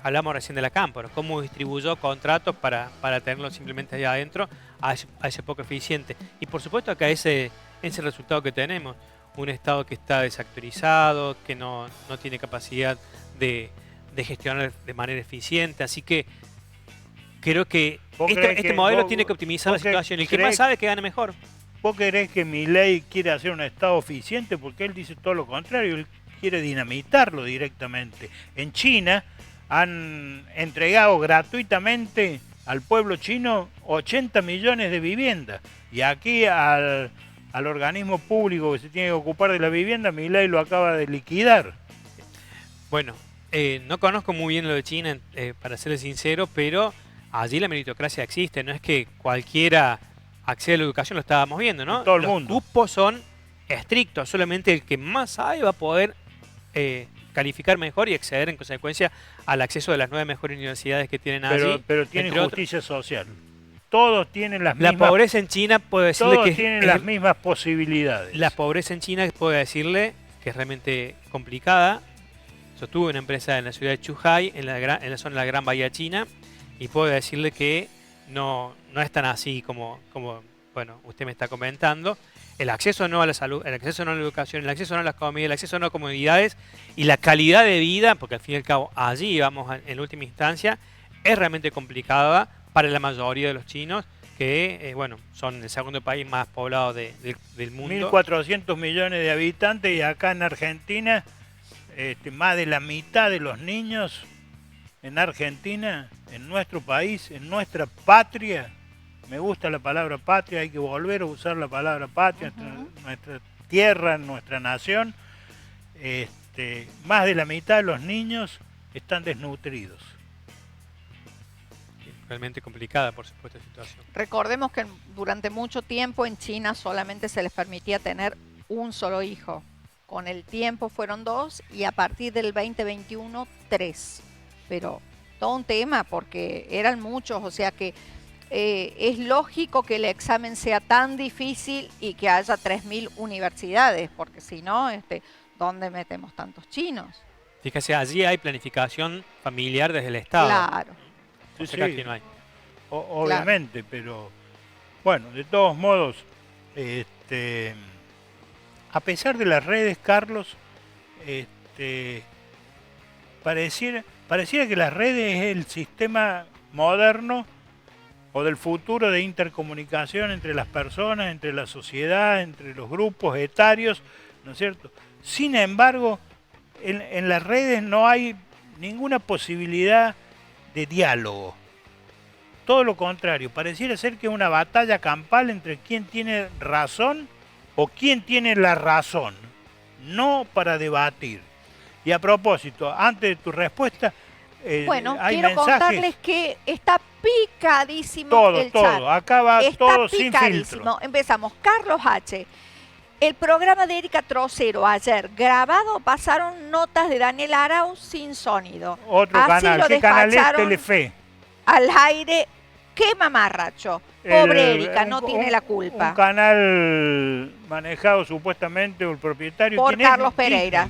hablamos recién de la Cámpora, cómo distribuyó contratos para tenerlo simplemente allá adentro a ese poco eficiente. Y por supuesto acá ese resultado que tenemos, un Estado que está desactualizado, que no tiene capacidad de gestionar de manera eficiente. Así que creo que este modelo tiene que optimizar la situación. El que más sabe que gane mejor. ¿Vos creés que Milei quiere hacer un Estado eficiente? Porque él dice todo lo contrario, él quiere dinamitarlo directamente. En China han entregado gratuitamente al pueblo chino 80 millones de viviendas. Y aquí al organismo público que se tiene que ocupar de la vivienda, Milei lo acaba de liquidar. Bueno, No conozco muy bien lo de China, para serle sincero, pero allí la meritocracia existe. No es que cualquiera accede a la educación, lo estábamos viendo, ¿no? En todo el Los mundo. cupos son estrictos, solamente el que más sabe va a poder calificar mejor y acceder en consecuencia al acceso de las 9 mejores universidades que tienen allí. Pero tiene entre otros. justicia social. Todos tienen las La mismas, pobreza en China, puedo decirle todos que tienen las mismas posibilidades. la pobreza en China, puedo decirle que es realmente complicada. Yo tuve una empresa en la ciudad de Zhuhai, en la zona de la Gran Bahía China, y puedo decirle que no es tan así como bueno, usted me está comentando. El acceso no a la salud, el acceso no a la educación, el acceso no a las comidas, el acceso no a comodidades y la calidad de vida, porque al fin y al cabo allí vamos en última instancia, es realmente complicada para la mayoría de los chinos, que bueno, son el segundo país más poblado del mundo. 1.400 millones de habitantes, y acá en Argentina, más de la mitad de los niños en Argentina, en nuestro país, en nuestra patria. Me gusta la palabra patria, hay que volver a usar la palabra patria, nuestra tierra, nuestra nación. Más de la mitad de los niños están desnutridos. Realmente complicada, por supuesto, la situación. Recordemos que durante mucho tiempo en China solamente se les permitía tener un solo hijo. Con el tiempo fueron 2 y a partir del 2021 3. Pero todo un tema porque eran muchos, o sea que es lógico que el examen sea tan difícil y que haya 3.000 universidades, porque si no, ¿dónde metemos tantos chinos? Fíjese, allí hay planificación familiar desde el Estado. Claro. Sí, O sea, que sí, aquí no hay. obviamente, pero bueno, de todos modos, a pesar de las redes, Carlos, pareciera que las redes es el sistema moderno o del futuro de intercomunicación entre las personas, entre la sociedad, entre los grupos etarios, ¿no es cierto? Sin embargo, en las redes no hay ninguna posibilidad de diálogo. Todo lo contrario, pareciera ser que es una batalla campal entre quién tiene razón o quién tiene la razón, no para debatir. Y a propósito, antes de tu respuesta, Bueno, hay quiero mensajes. contarles que está picadísimo Todo, el chat. todo. Acá va Está todo sin picadísimo. filtro. Empezamos. Carlos H. El programa de Erika Trocero ayer grabado, pasaron notas de Daniel Arauz sin sonido. Otro Así canal. lo ¿Qué canal es? despacharon Telefe. al aire. ¡Qué mamarracho! Pobre Erika, no un- tiene la culpa. Un canal manejado supuestamente por el propietario. Por ¿Quién es? Carlos Pereira.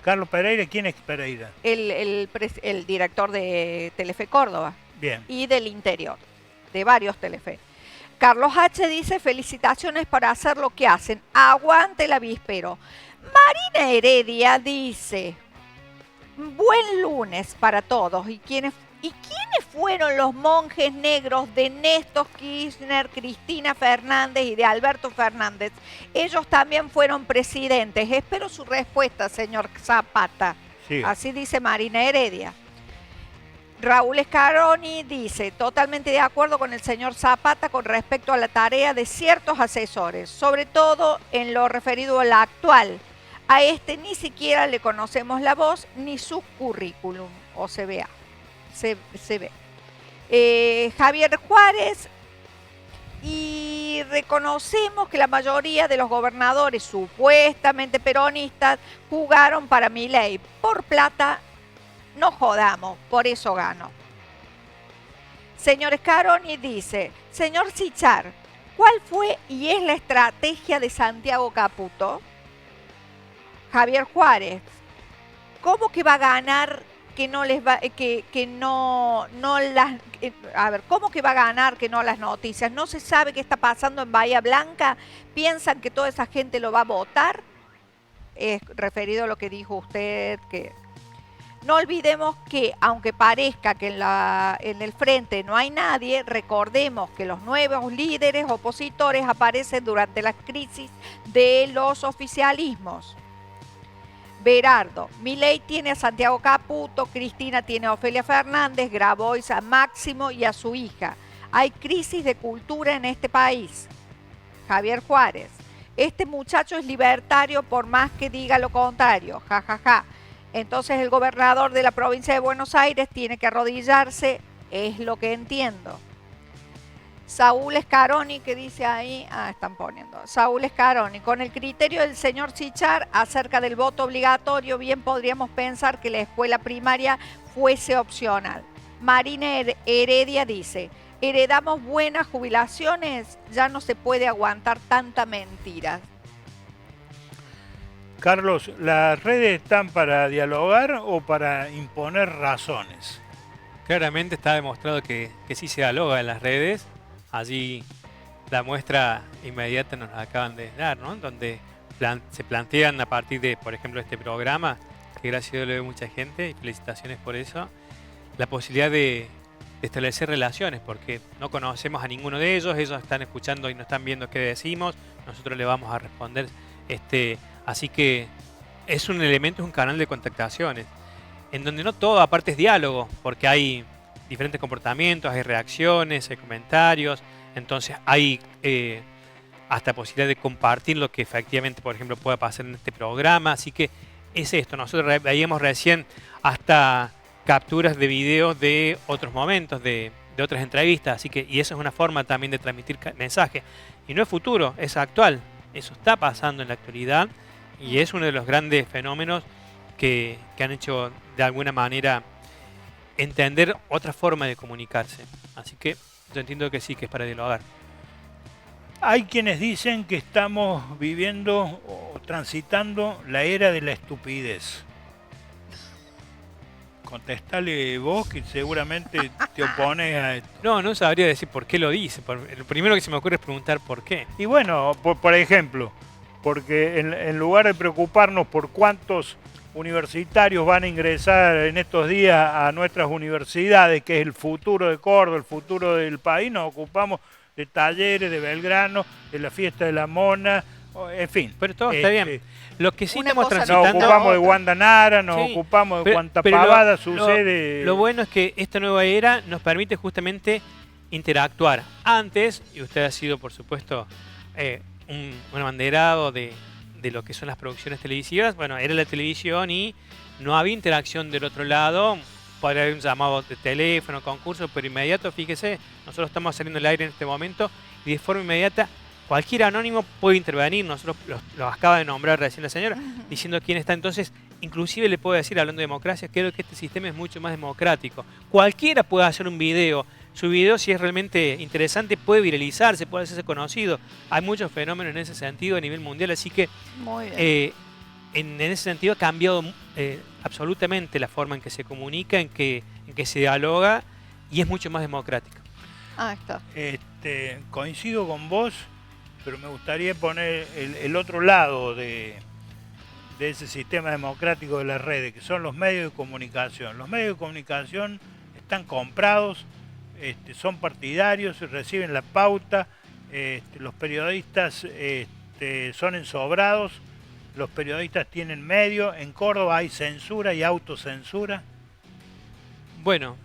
Carlos Pereira, ¿quién es Pereira? El director de Telefe Córdoba Bien. y del interior, de varios Telefe. Carlos H. dice, felicitaciones por hacer lo que hacen. Aguante el avispero. Marina Heredia dice, buen lunes para todos. ¿Y quiénes fueron los monjes negros de Néstor Kirchner, Cristina Fernández y de Alberto Fernández? Ellos también fueron presidentes. Espero su respuesta, señor Zapata. Sí. Así dice Marina Heredia. Raúl Scaroni dice, totalmente de acuerdo con el señor Zapata con respecto a la tarea de ciertos asesores, sobre todo en lo referido a la actual. A este ni siquiera le conocemos la voz ni su currículum, o se ve. Javier Juárez, y reconocemos que la mayoría de los gobernadores supuestamente peronistas jugaron para Milei. Por plata, no jodamos, por eso ganó. Señor Scaroni dice, señor Sichar, ¿cuál fue y es la estrategia de Santiago Caputo? Javier Juárez, ¿cómo que va a ganar que no les va, ¿cómo que va a ganar que no las noticias? ¿No se sabe qué está pasando en Bahía Blanca? ¿Piensan que toda esa gente lo va a votar? Referido a lo que dijo usted, que no olvidemos que aunque parezca que en el frente no hay nadie, recordemos que los nuevos líderes opositores aparecen durante la crisis de los oficialismos. Berardo, Milei tiene a Santiago Caputo, Cristina tiene a Ofelia Fernández, Grabois a Máximo y a su hija. Hay crisis de cultura en este país. Javier Juárez, este muchacho es libertario por más que diga lo contrario, jajaja. Entonces el gobernador de la provincia de Buenos Aires tiene que arrodillarse, es lo que entiendo. Saúl Scaroni, que dice ahí, están poniendo, Saúl Scaroni, con el criterio del señor Chichar acerca del voto obligatorio, bien podríamos pensar que la escuela primaria fuese opcional. Marina Heredia dice, heredamos buenas jubilaciones, ya no se puede aguantar tanta mentira. Carlos, ¿las redes están para dialogar o para imponer razones? Claramente está demostrado que sí se dialoga en las redes. Allí la muestra inmediata nos la acaban de dar, ¿no? Donde se plantean a partir de, por ejemplo, este programa, que gracias a Dios lo ve mucha gente, y felicitaciones por eso, la posibilidad de establecer relaciones, porque no conocemos a ninguno de ellos están escuchando y nos están viendo qué decimos, nosotros le vamos a responder, así que es un elemento, es un canal de contactaciones, en donde no todo aparte es diálogo, porque hay diferentes comportamientos, hay reacciones, hay comentarios, entonces hay hasta posibilidad de compartir lo que efectivamente, por ejemplo, pueda pasar en este programa, así que es esto, nosotros veíamos recién hasta capturas de video de otros momentos, de otras entrevistas, así que, y eso es una forma también de transmitir mensajes, y no es futuro, es actual, eso está pasando en la actualidad, y es uno de los grandes fenómenos que han hecho de alguna manera entender otra forma de comunicarse. Así que yo entiendo que sí, que es para dialogar. Hay quienes dicen que estamos viviendo o transitando la era de la estupidez. Contestale vos, que seguramente te opones a esto. No sabría decir por qué lo dice. Lo primero que se me ocurre es preguntar por qué. Y bueno, por ejemplo, porque en lugar de preocuparnos por cuántos universitarios van a ingresar en estos días a nuestras universidades, que es el futuro de Córdoba, el futuro del país, nos ocupamos de Talleres, de Belgrano, de la fiesta de la Mona, en fin. Pero todo está bien. Lo que sí estamos cosa transitando... Nos ocupamos de Wanda Nara, nos Sí, ocupamos de cuánta pero pavada sucede. Lo bueno es que esta nueva era nos permite justamente interactuar. Antes, y usted ha sido, por supuesto, un abanderado de lo que son las producciones televisivas, bueno, era la televisión y no había interacción del otro lado, podría haber un llamado de teléfono, concurso, pero inmediato, fíjese, nosotros estamos saliendo al aire en este momento y de forma inmediata cualquier anónimo puede intervenir, nosotros lo acaba de nombrar recién la señora, diciendo quién está, entonces inclusive le puedo decir, hablando de democracia, creo que este sistema es mucho más democrático, cualquiera puede hacer un video, su video, si es realmente interesante, puede viralizarse, puede hacerse conocido. Hay muchos fenómenos en ese sentido a nivel mundial, así que en ese sentido ha cambiado absolutamente la forma en que se comunica, en que se dialoga y es mucho más democrático. Está. Coincido con vos, pero me gustaría poner el otro lado de ese sistema democrático de las redes, que son los medios de comunicación. Los medios de comunicación están comprados, son partidarios, reciben la pauta, los periodistas son ensobrados, los periodistas tienen medio, en Córdoba hay censura y autocensura. Bueno,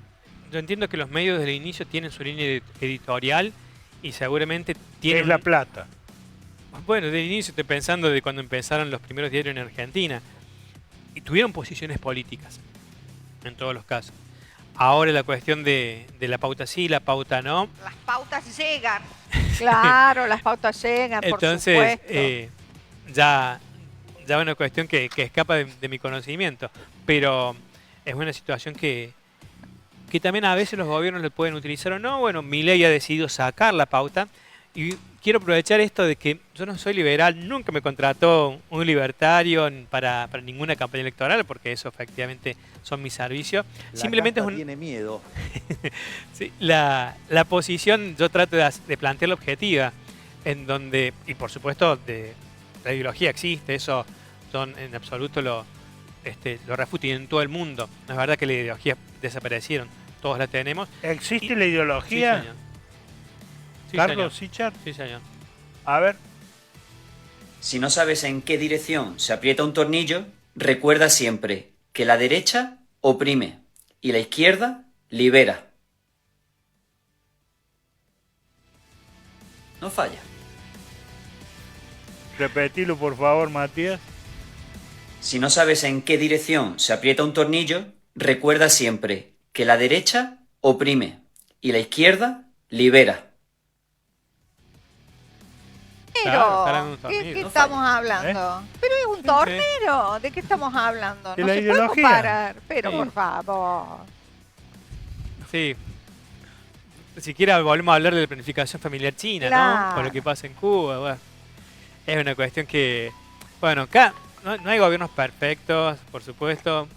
yo entiendo que los medios desde el inicio tienen su línea editorial y seguramente tienen... Es La Plata. Bueno, desde el inicio estoy pensando de cuando empezaron los primeros diarios en Argentina y tuvieron posiciones políticas, en todos los casos. Ahora la cuestión de la pauta sí, la pauta no. Las pautas llegan. Claro, las pautas llegan, entonces, por supuesto. Ya una cuestión que escapa de mi conocimiento. Pero es una situación que también a veces los gobiernos le pueden utilizar o no. Bueno, Milei ha decidido sacar la pauta. Y quiero aprovechar esto de que yo no soy liberal, nunca me contrató un libertario para ninguna campaña electoral, porque eso efectivamente son mis servicios. Simplemente tiene miedo. Sí, la posición yo trato de plantearla objetiva, en donde, y por supuesto la ideología existe, eso son en absoluto lo refutan en todo el mundo. No es verdad que la ideología desaparecieron, todos la tenemos. ¿Existe la ideología? Sí, señor. Sí, Carlos señor. Sichar. Sí, señor. A ver. Si no sabes en qué dirección se aprieta un tornillo, recuerda siempre que la derecha oprime y la izquierda libera. No falla. Repetilo, por favor, Matías. Si no sabes en qué dirección se aprieta un tornillo, recuerda siempre que la derecha oprime y la izquierda libera. Claro, estar en un ¿Qué tornillo. estamos hablando? Pero es un Sí, tornero. ¿De qué estamos hablando? De No la se puede ideología. comparar. Pero Sí. por favor. Sí. Siquiera volvemos a hablar de la planificación familiar china, ¿no? Claro. Con lo que pasa en Cuba. Bueno, es una cuestión que, bueno, acá no hay gobiernos perfectos, por supuesto.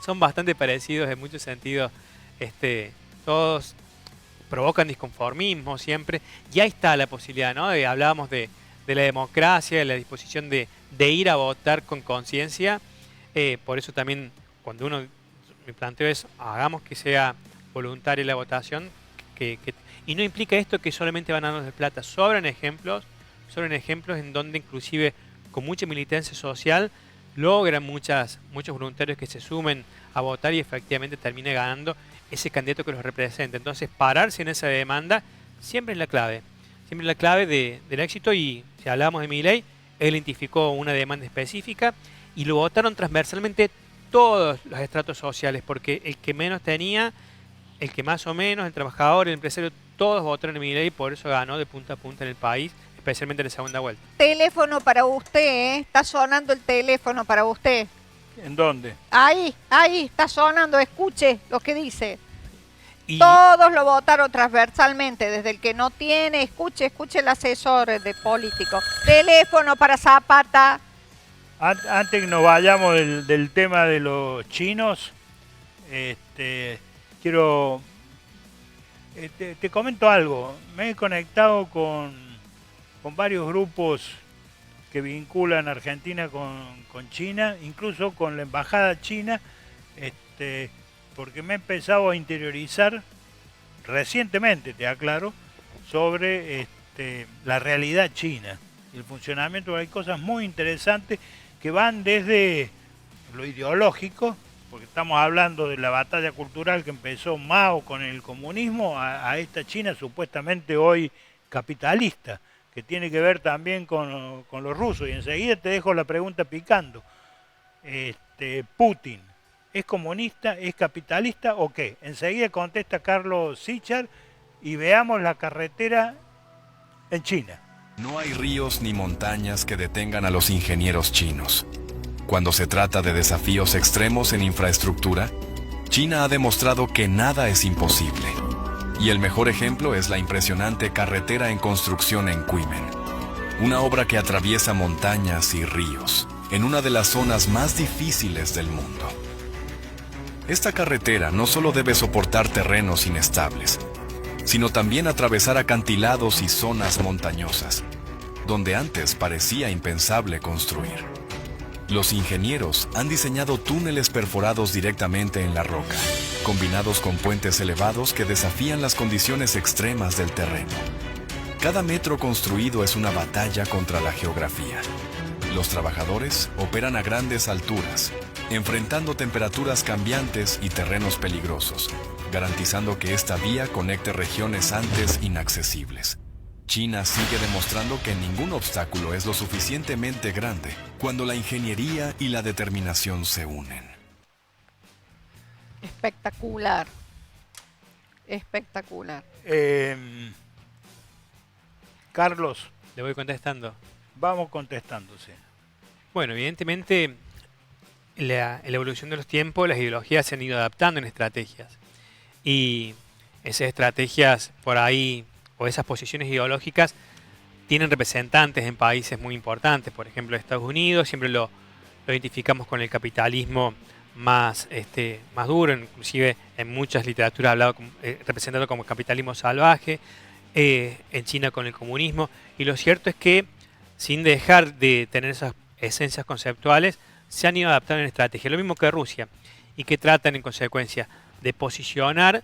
Son bastante parecidos en muchos sentidos. Todos provocan disconformismo siempre. Y ahí está la posibilidad, ¿no? Hablábamos de la democracia, de la disposición de ir a votar con conciencia. Por eso también, cuando mi planteo es, hagamos que sea voluntaria la votación, y no implica esto que solamente van a darnos de plata. Sobran ejemplos en donde inclusive con mucha militancia social logran muchos voluntarios que se sumen a votar y efectivamente termine ganando ese candidato que los representa. Entonces, pararse en esa demanda siempre es la clave. Siempre es la clave del éxito. Y si hablamos de Milei, él identificó una demanda específica y lo votaron transversalmente todos los estratos sociales, porque el que menos tenía, el que más o menos, el trabajador, el empresario, todos votaron en Milei y por eso ganó de punta a punta en el país, especialmente en la segunda vuelta. Teléfono para usted, ¿eh? Está sonando el teléfono para usted. ¿En dónde? Ahí, está sonando. Escuche lo que dice. Y Todos lo votaron transversalmente, desde el que no tiene, escuche el asesor de político. Teléfono para Zapata. Antes que nos vayamos del tema de los chinos, quiero... te comento algo. Me he conectado con varios grupos que vinculan Argentina con China, incluso con la embajada china, porque me he empezado a interiorizar recientemente, te aclaro, sobre la realidad china y el funcionamiento. Hay cosas muy interesantes que van desde lo ideológico, porque estamos hablando de la batalla cultural que empezó Mao con el comunismo, a esta China supuestamente hoy capitalista, que tiene que ver también con los rusos. Y enseguida te dejo la pregunta picando. Putin, ¿es comunista, es capitalista o qué? Enseguida contesta Carlos Sichar y veamos la carretera en China. No hay ríos ni montañas que detengan a los ingenieros chinos. Cuando se trata de desafíos extremos en infraestructura, China ha demostrado que nada es imposible. Y el mejor ejemplo es la impresionante carretera en construcción en Kunming, una obra que atraviesa montañas y ríos, en una de las zonas más difíciles del mundo. Esta carretera no solo debe soportar terrenos inestables, sino también atravesar acantilados y zonas montañosas, donde antes parecía impensable construir. Los ingenieros han diseñado túneles perforados directamente en la roca, combinados con puentes elevados que desafían las condiciones extremas del terreno. Cada metro construido es una batalla contra la geografía. Los trabajadores operan a grandes alturas, enfrentando temperaturas cambiantes y terrenos peligrosos, garantizando que esta vía conecte regiones antes inaccesibles. China sigue demostrando que ningún obstáculo es lo suficientemente grande cuando la ingeniería y la determinación se unen. Espectacular. Carlos, le voy contestando. vamos contestándose. Bueno, evidentemente la evolución de los tiempos, las ideologías se han ido adaptando en estrategias. Y esas estrategias por ahí, o esas posiciones ideológicas, tienen representantes en países muy importantes. Por ejemplo, Estados Unidos, siempre lo identificamos con el capitalismo más duro, inclusive en muchas literaturas hablado representado como capitalismo salvaje, en China con el comunismo. Y lo cierto es que, sin dejar de tener esas esencias conceptuales, se han ido adaptando en estrategia. Lo mismo que Rusia, y que tratan en consecuencia de posicionar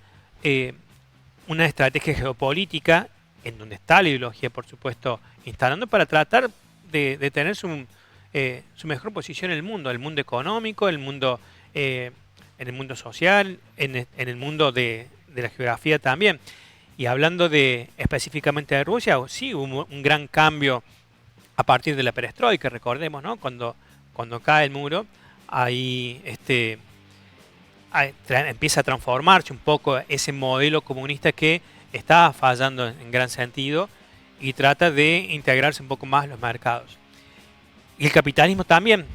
una estrategia geopolítica en donde está la ideología, por supuesto, instalando para tratar de tener su mejor posición en el mundo económico, en el mundo social, en el mundo de la geografía también. Y hablando específicamente de Rusia, sí hubo un gran cambio a partir de la perestroika, recordemos, ¿no? Cuando cuando cae el muro, ahí empieza a transformarse un poco ese modelo comunista que estaba fallando en gran sentido y trata de integrarse un poco más en los mercados. Y el capitalismo también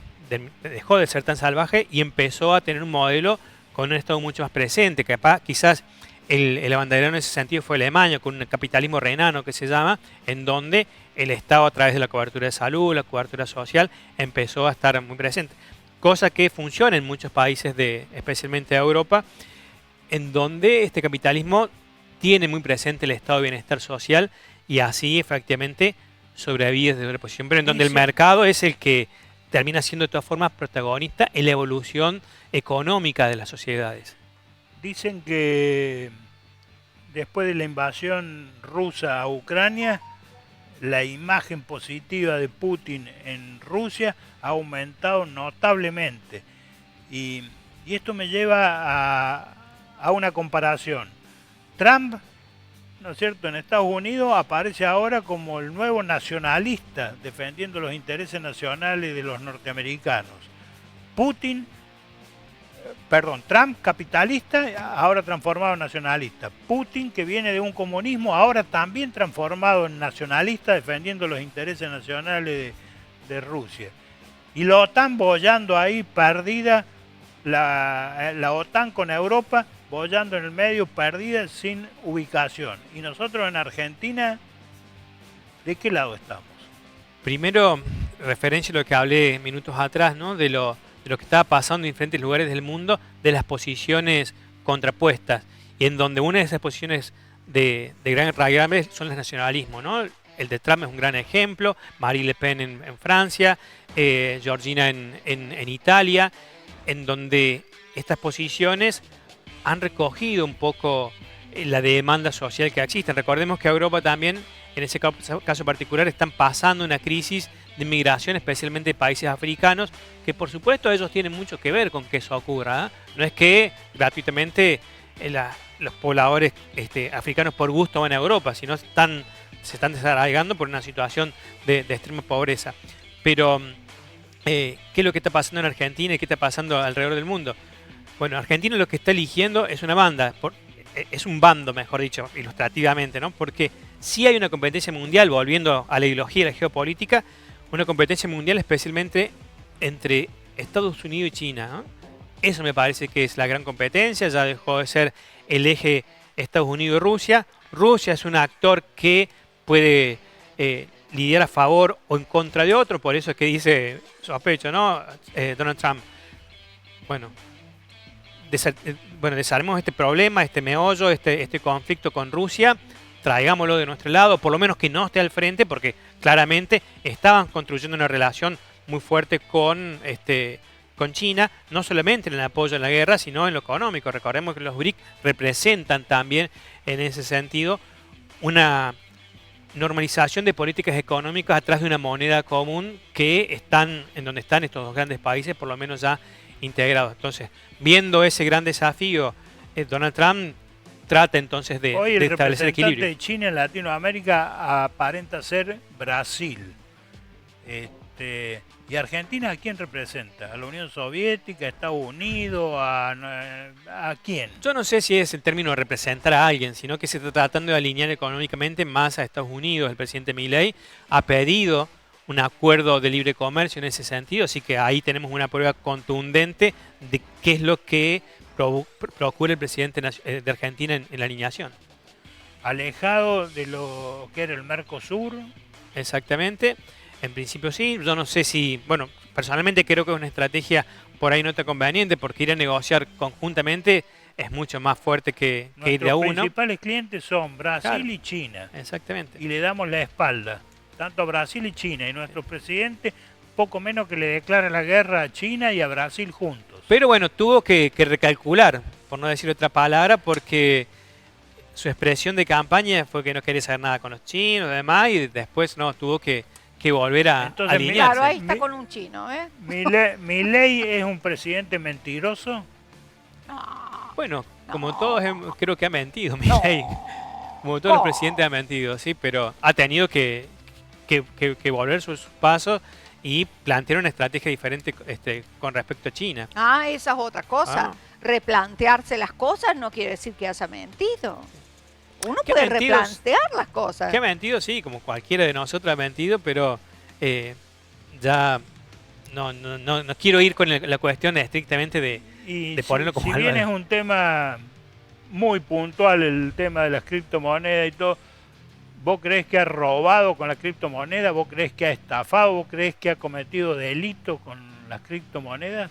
dejó de ser tan salvaje y empezó a tener un modelo con un Estado mucho más presente. Quizás el abanderado en ese sentido fue Alemania, con un capitalismo renano que se llama, en donde el Estado, a través de la cobertura de salud, la cobertura social, empezó a estar muy presente. Cosa que funciona en muchos países, especialmente de Europa, en donde este capitalismo tiene muy presente el estado de bienestar social y así efectivamente sobrevive desde una posición, pero en donde el mercado es el que termina siendo de todas formas protagonista en la evolución económica de las sociedades. Dicen que después de la invasión rusa a Ucrania, la imagen positiva de Putin en Rusia ha aumentado notablemente. Y esto me lleva a una comparación. Trump, ¿no es cierto?, en Estados Unidos aparece ahora como el nuevo nacionalista, defendiendo los intereses nacionales de los norteamericanos. Trump, capitalista, ahora transformado en nacionalista. Putin, que viene de un comunismo, ahora también transformado en nacionalista, defendiendo los intereses nacionales de Rusia. Y la OTAN boyando ahí, perdida, la OTAN con Europa, boyando en el medio, perdida, sin ubicación. Y nosotros en Argentina, ¿de qué lado estamos? Primero, referencia a lo que hablé minutos atrás, ¿no?, de lo que estaba pasando en diferentes lugares del mundo, de las posiciones contrapuestas, y en donde una de esas posiciones de gran raigambre son los nacionalismos, ¿no? El de Trump es un gran ejemplo, Marine Le Pen en Francia, Georgina en Italia, en donde estas posiciones han recogido un poco la demanda social que existe. Recordemos que Europa también, en ese caso particular, están pasando una crisis de migración, especialmente de países africanos, que por supuesto ellos tienen mucho que ver con que eso ocurra, ¿eh? No es que gratuitamente los pobladores africanos por gusto van a Europa, sino se están desarraigando por una situación de extrema pobreza. Pero, ¿qué es lo que está pasando en Argentina y qué está pasando alrededor del mundo? Bueno, Argentina lo que está eligiendo es una banda, es un bando, mejor dicho, ilustrativamente, ¿no? Porque sí hay una competencia mundial, volviendo a la ideología y la geopolítica, una competencia mundial especialmente entre Estados Unidos y China, ¿no? Eso me parece que es la gran competencia, ya dejó de ser el eje Estados Unidos y Rusia. Rusia es un actor que puede lidiar a favor o en contra de otro, por eso es que dice, sospecho, ¿no?, Donald Trump, bueno, desarmemos este problema, este meollo, este conflicto con Rusia, traigámoslo de nuestro lado, por lo menos que no esté al frente, porque claramente estaban construyendo una relación muy fuerte con China, no solamente en el apoyo a la guerra, sino en lo económico. Recordemos que los BRIC representan también, en ese sentido, una normalización de políticas económicas a través de una moneda común que están en donde están estos dos grandes países, por lo menos ya integrados. Entonces, viendo ese gran desafío, Donald Trump trata entonces de establecer equilibrio. Hoy el representante de China en Latinoamérica aparenta ser Brasil. ¿Y Argentina a quién representa? ¿A la Unión Soviética, a Estados Unidos, a quién? Yo no sé si es el término de representar a alguien, sino que se está tratando de alinear económicamente más a Estados Unidos. El presidente Milei ha pedido un acuerdo de libre comercio en ese sentido, así que ahí tenemos una prueba contundente de qué es lo que procura el presidente de Argentina en la alineación. Alejado de lo que era el Mercosur. Exactamente, en principio sí. Yo no sé si, bueno, personalmente creo que es una estrategia por ahí no tan conveniente, porque ir a negociar conjuntamente es mucho más fuerte que ir de a uno. Nuestros principales clientes son Brasil, claro, y China. Exactamente. Y le damos la espalda, tanto a Brasil y China, y nuestro presidente poco menos que le declara la guerra a China y a Brasil juntos. Pero bueno, tuvo que recalcular, por no decir otra palabra, porque su expresión de campaña fue que no quería saber nada con los chinos y demás, y después no, tuvo que volver a alinearse. Claro, ahí está con un chino, ¿eh? ¿Milei es un presidente mentiroso? No, bueno, como todos creo que ha mentido Milei. Como todos los presidentes ha mentido, sí, pero ha tenido que volver sus pasos y plantear una estrategia diferente con respecto a China. Ah, esa es otra cosa. Ah. Replantearse las cosas no quiere decir que haya mentido. Uno ¿Qué puede mentidos? replantear las cosas. Que ha mentido, sí, como cualquiera de nosotros ha mentido, pero ya no quiero ir con la cuestión estrictamente de ponerlo como si algo bien de- es un tema muy puntual, el tema de las criptomonedas y todo, ¿vos creés que ha robado con la criptomoneda? ¿Vos creés que ha estafado? ¿Vos creés que ha cometido delito con las criptomonedas?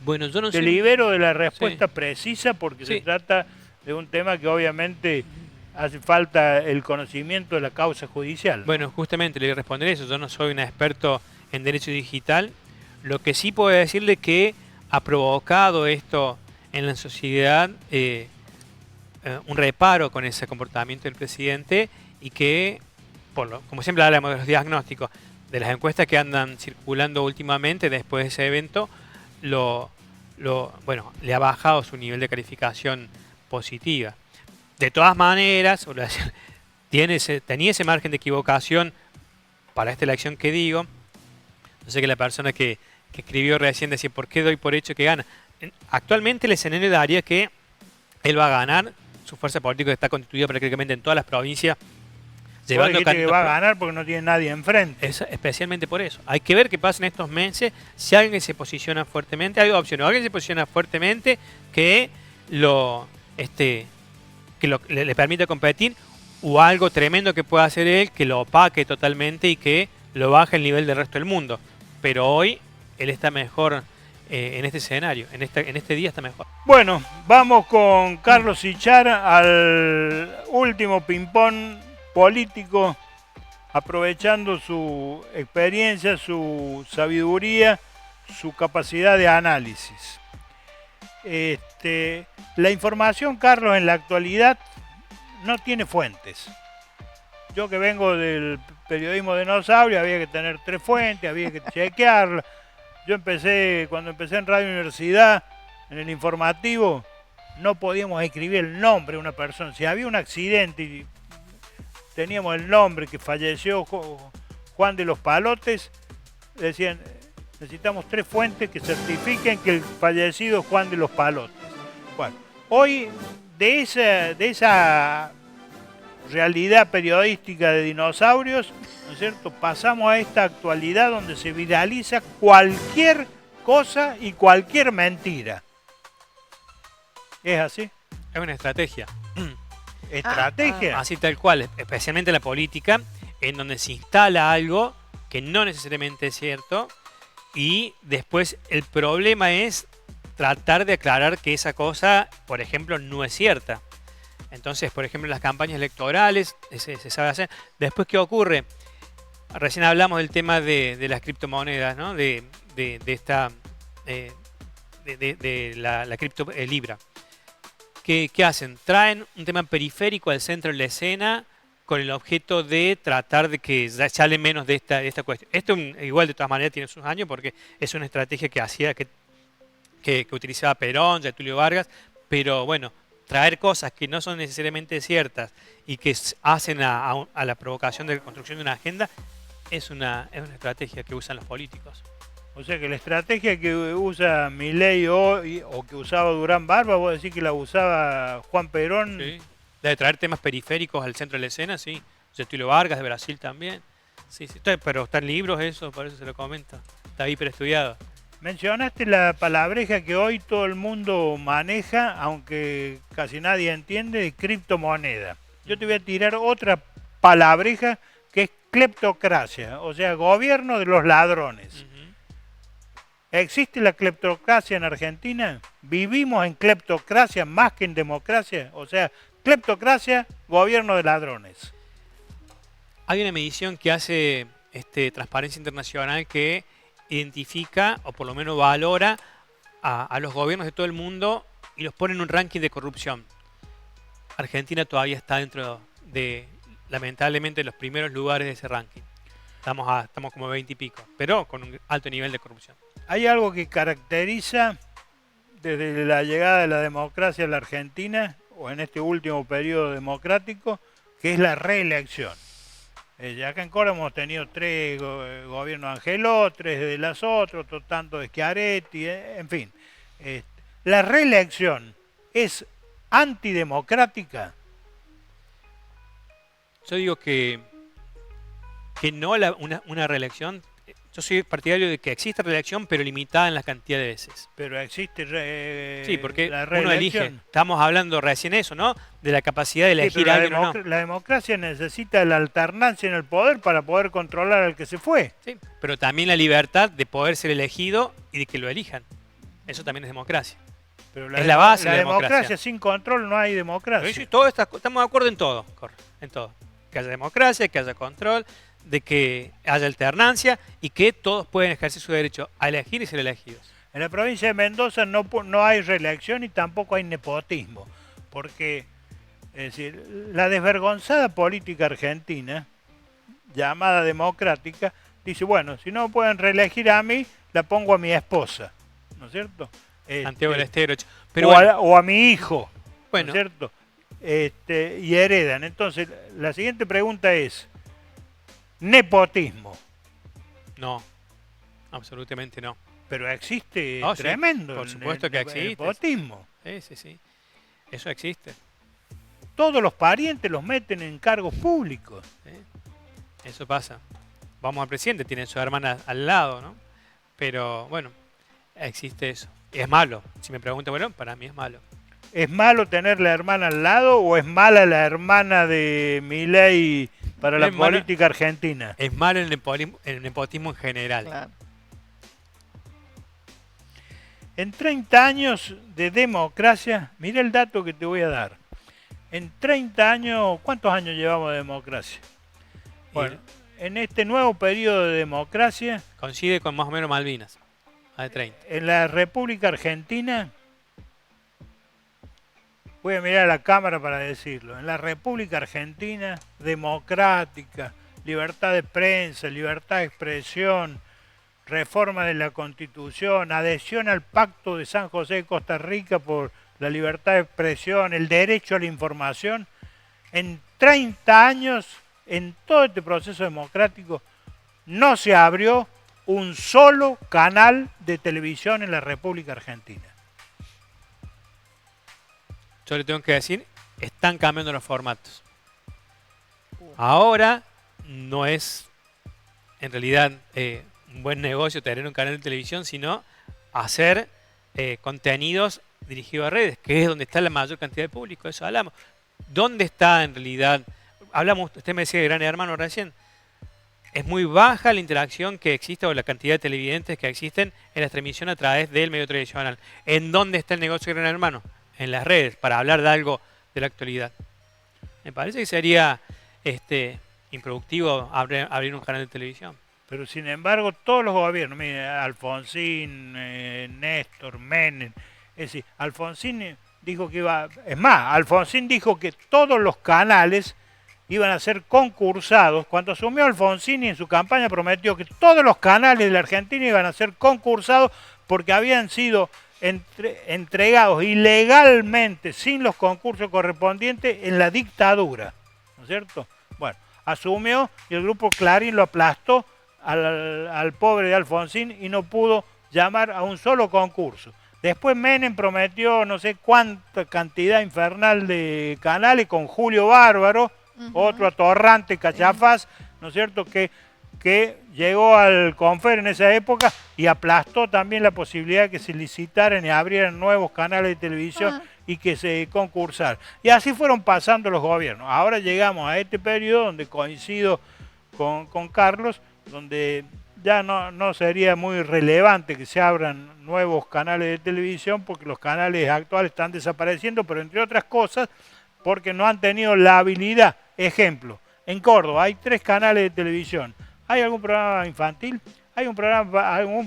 Bueno, yo no Te sé. libero de la respuesta precisa porque se Sí. trata de un tema que obviamente hace falta el conocimiento de la causa judicial, ¿no? Bueno, justamente le voy a responder eso. Yo no soy un experto en derecho digital. Lo que sí puedo decirle que ha provocado esto en la sociedad un reparo con ese comportamiento del presidente y que, como siempre hablamos de los diagnósticos, de las encuestas que andan circulando últimamente después de ese evento, bueno, le ha bajado su nivel de calificación positiva. De todas maneras, tenía ese margen de equivocación para esta elección que digo. No sé que la persona que escribió recién decía, ¿por qué doy por hecho que gana? Actualmente el escenario daría que él va a ganar. Su fuerza política está constituida prácticamente en todas las provincias. Vos Llevando dijiste que candidatos va a ganar porque no tiene nadie enfrente. especialmente por eso. Hay que ver qué pasa en estos meses. Si alguien se posiciona fuertemente, hay dos opciones. O alguien se posiciona fuertemente que le permita competir, o algo tremendo que pueda hacer él que lo opaque totalmente y que lo baje el nivel del resto del mundo. Pero hoy él está mejor en este escenario, en este día está mejor. Bueno, vamos con Carlos Sichar al último ping-pong político, aprovechando su experiencia, su sabiduría, su capacidad de análisis. La información, Carlos, en la actualidad no tiene fuentes. Yo que vengo del periodismo dinosaurio, había que tener 3 fuentes, había que chequearla. Cuando empecé en Radio Universidad, en el informativo, no podíamos escribir el nombre de una persona. Si había un accidente y teníamos el nombre que falleció Juan de los Palotes, decían, necesitamos 3 fuentes que certifiquen que el fallecido es Juan de los Palotes. Bueno, hoy de esa realidad periodística de dinosaurios, ¿no es cierto?, pasamos a esta actualidad donde se viraliza cualquier cosa y cualquier mentira. ¿Es así? Es una estrategia. ¿Estrategia? Así tal cual, especialmente la política, en donde se instala algo que no necesariamente es cierto y después el problema es tratar de aclarar que esa cosa, por ejemplo, no es cierta. Entonces, por ejemplo, en las campañas electorales se sabe hacer. Después, ¿qué ocurre? Recién hablamos del tema de las criptomonedas, ¿no? De la cripto Libra. ¿Qué hacen? Traen un tema periférico al centro de la escena con el objeto de tratar de que sale menos de esta cuestión. Esto igual de todas maneras tiene sus años porque es una estrategia que utilizaba Perón, Getúlio Vargas, pero bueno, traer cosas que no son necesariamente ciertas y que hacen a la provocación de la construcción de una agenda es una estrategia que usan los políticos. O sea que la estrategia que usa Milei o que usaba Durán Barba, vos decís que la usaba Juan Perón. Sí. De traer temas periféricos al centro de la escena, sí. Getúlio Vargas de Brasil también. Sí, sí. Pero están libros eso, por eso se lo comenta. Está hiper estudiado. Mencionaste la palabreja que hoy todo el mundo maneja, aunque casi nadie entiende, de criptomoneda. Yo te voy a tirar otra palabreja que es cleptocracia, o sea, gobierno de los ladrones. ¿Existe la cleptocracia en Argentina? ¿Vivimos en cleptocracia más que en democracia? O sea, cleptocracia, gobierno de ladrones. Hay una medición que hace Transparencia Internacional que identifica, o por lo menos valora, a los gobiernos de todo el mundo y los pone en un ranking de corrupción. Argentina todavía está dentro de, lamentablemente, los primeros lugares de ese ranking. Estamos como 20 y pico, pero con un alto nivel de corrupción. Hay algo que caracteriza desde la llegada de la democracia a la Argentina, o en este último periodo democrático, que es la reelección. Acá en Córdoba hemos tenido 3 gobiernos de Angeló, 3 de las otras, otro tanto de Schiaretti, en fin. La reelección es antidemocrática. Yo digo que no una reelección. Yo soy partidario de que exista reelección, pero limitada en la cantidad de veces. Pero existe Sí, porque la uno elige. reelección. Estamos hablando recién eso, ¿no? De la capacidad de Sí, elegir pero a alguien o no. la democracia necesita la alternancia en el poder para poder controlar al que se fue. Sí, pero también la libertad de poder ser elegido y de que lo elijan. Eso también es democracia. Pero Es la base de la democracia democracia. sin control no hay democracia. Sí, estamos de acuerdo en todo, en todo. Que haya democracia, que haya control, de que haya alternancia y que todos pueden ejercer su derecho a elegir y ser elegidos. En la provincia de Mendoza no hay reelección y tampoco hay nepotismo, porque es decir, la desvergonzada política argentina, llamada democrática, dice, bueno, si no pueden reelegir a mí, la pongo a mi esposa, ¿no es cierto? Santiago del Estero. Pero o, bueno, o a mi hijo, bueno, ¿no es cierto? Y heredan. Entonces, la siguiente pregunta es, nepotismo. no, absolutamente no. Pero existe No, sí, tremendo. por supuesto que existe. Nepotismo. Sí. Eso existe. Todos los parientes los meten en cargos públicos. ¿Sí? Eso pasa. Vamos al presidente, tiene su hermana al lado, ¿no? Pero bueno, existe eso. Es malo. Si me preguntan, bueno, para mí es malo. ¿Es malo tener la hermana al lado o es mala la hermana de Milei para la política argentina? Es malo el nepotismo en general. Claro. En 30 años de democracia, mira el dato que te voy a dar. En 30 años, ¿cuántos años llevamos de democracia? Bueno, en este nuevo periodo de democracia... Coincide con más o menos Malvinas, más de 30. En la República Argentina, voy a mirar a la cámara para decirlo, en la República Argentina, democrática, libertad de prensa, libertad de expresión, reforma de la Constitución, adhesión al Pacto de San José de Costa Rica por la libertad de expresión, el derecho a la información, en 30 años, en todo este proceso democrático, no se abrió un solo canal de televisión en la República Argentina. Yo le tengo que decir, están cambiando los formatos. Ahora no es, en realidad, un buen negocio tener un canal de televisión, sino hacer contenidos dirigidos a redes, que es donde está la mayor cantidad de público. Eso hablamos. ¿Dónde está en realidad? Hablamos, usted me decía de Gran Hermano recién. Es muy baja la interacción que existe o la cantidad de televidentes que existen en la transmisión a través del medio tradicional. ¿En dónde está el negocio de Gran Hermano? En las redes, para hablar de algo de la actualidad. Me parece que sería improductivo abrir un canal de televisión. Pero sin embargo, todos los gobiernos, mire, Alfonsín, Néstor, Menem, es decir, Alfonsín dijo que iba, es más, Alfonsín dijo que todos los canales iban a ser concursados. Cuando asumió Alfonsín y en su campaña prometió que todos los canales de la Argentina iban a ser concursados porque habían sido entregados ilegalmente, sin los concursos correspondientes, en la dictadura, ¿no es cierto? Bueno, asumió y el grupo Clarín lo aplastó al pobre de Alfonsín y no pudo llamar a un solo concurso. Después Menem prometió no sé cuánta cantidad infernal de canales con Julio Bárbaro, otro atorrante cachafaz, ¿no es cierto?, que llegó al Confer en esa época y aplastó también la posibilidad de que se licitaran y abrieran nuevos canales de televisión y que se concursaran. Y así fueron pasando los gobiernos. Ahora llegamos a este periodo donde coincido con Carlos, donde ya no sería muy relevante que se abran nuevos canales de televisión porque los canales actuales están desapareciendo, pero entre otras cosas porque no han tenido la habilidad. Ejemplo, en Córdoba hay 3 canales de televisión. ¿Hay algún programa infantil? ¿Hay algún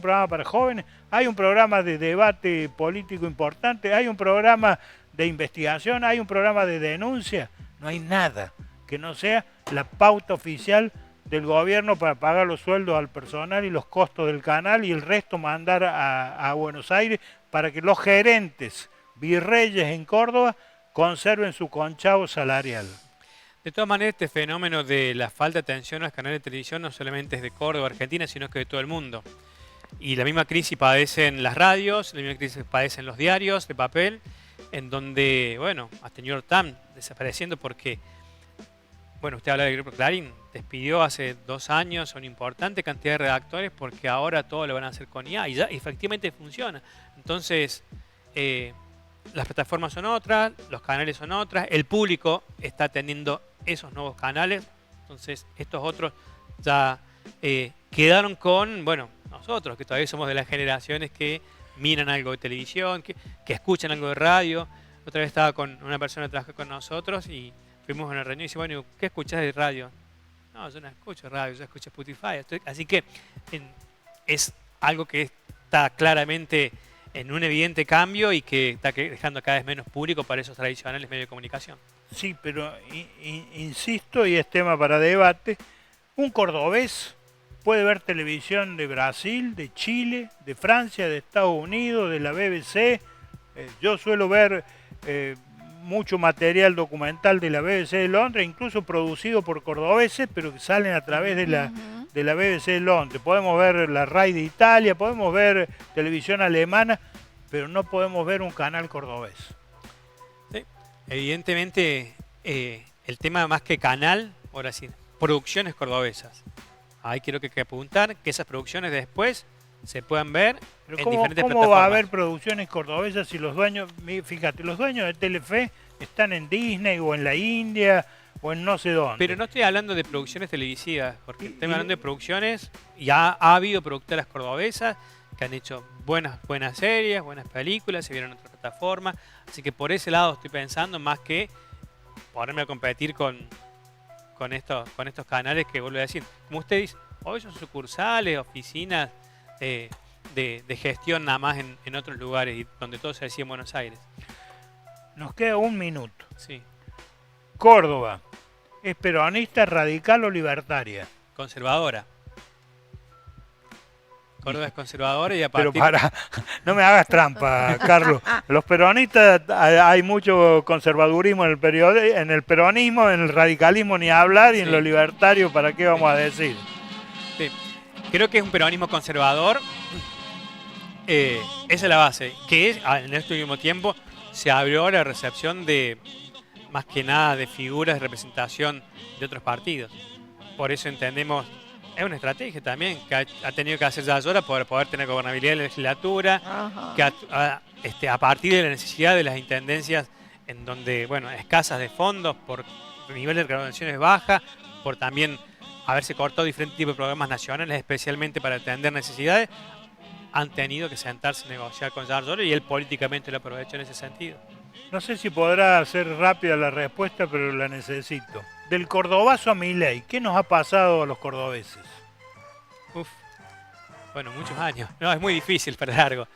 programa para jóvenes? ¿Hay un programa de debate político importante? ¿Hay un programa de investigación? ¿Hay un programa de denuncia? No hay nada que no sea la pauta oficial del gobierno para pagar los sueldos al personal y los costos del canal y el resto mandar a Buenos Aires para que los gerentes virreyes en Córdoba conserven su conchavo salarial. De todas maneras, este fenómeno de la falta de atención a los canales de televisión no solamente es de Córdoba, Argentina, sino que de todo el mundo. Y la misma crisis padecen las radios, la misma crisis padecen los diarios de papel, en donde, bueno, hasta New York Times desapareciendo porque, bueno, usted habla del Grupo Clarín, despidió hace 2 años a una importante cantidad de redactores porque ahora todo lo van a hacer con IA y ya efectivamente funciona. Entonces, las plataformas son otras, los canales son otras, el público está teniendo esos nuevos canales, entonces estos otros ya quedaron con, bueno, nosotros que todavía somos de las generaciones que miran algo de televisión, que escuchan algo de radio. Otra vez estaba con una persona que trabaja con nosotros y fuimos a una reunión y dice, bueno, ¿qué escuchás de radio? No, yo no escucho radio, yo escucho Spotify. Así que es algo que está claramente en un evidente cambio y que está dejando cada vez menos público para esos tradicionales medios de comunicación. Sí, pero insisto, y es tema para debate, un cordobés puede ver televisión de Brasil, de Chile, de Francia, de Estados Unidos, de la BBC. Yo suelo ver mucho material documental de la BBC de Londres, incluso producido por cordobeses, pero que salen a través de la BBC de Londres. Podemos ver la RAI de Italia, podemos ver televisión alemana, pero no podemos ver un canal cordobés. Sí. Evidentemente, el tema más que canal, ahora sí, producciones cordobesas. Ahí quiero que apuntar que esas producciones después se puedan ver pero en ¿cómo, diferentes cómo plataformas. va a haber producciones cordobesas si los dueños, fíjate, los dueños de Telefe están en Disney o en la India o en no sé dónde? Pero no estoy hablando de producciones televisivas, porque estoy hablando de producciones, ya ha habido productoras cordobesas que han hecho buenas series, buenas películas, se vieron en otras plataformas, así que por ese lado estoy pensando más que ponerme a competir con estos canales que vuelvo a decir, como usted dice, hoy son sucursales, oficinas de gestión nada más en otros lugares y donde todo se decía en Buenos Aires. Nos queda 1 minuto. Sí. Córdoba, ¿es peronista, radical o libertaria? Conservadora. Córdoba es conservadora y a partir... Pero no me hagas trampa, Carlos. Los peronistas, hay mucho conservadurismo en el peronismo, en el radicalismo ni hablar, y en lo libertario, ¿para qué vamos a decir? Sí. Creo que es un peronismo conservador. Esa es la base. Que en este último tiempo se abrió la recepción de, más que nada, de figuras de representación de otros partidos. Por eso entendemos... Es una estrategia también que ha tenido que hacer Yayora para poder tener gobernabilidad en la legislatura, que a partir de la necesidad de las intendencias en donde, bueno, escasas de fondos, por nivel de recaudaciones baja, por también haberse cortado diferentes tipos de programas nacionales, especialmente para atender necesidades, han tenido que sentarse a negociar con Yayora y él políticamente lo aprovechó en ese sentido. No sé si podrá ser rápida la respuesta, pero la necesito. Del cordobazo a Milei, ¿qué nos ha pasado a los cordobeses? Bueno, muchos años. No, es muy difícil, pero largo.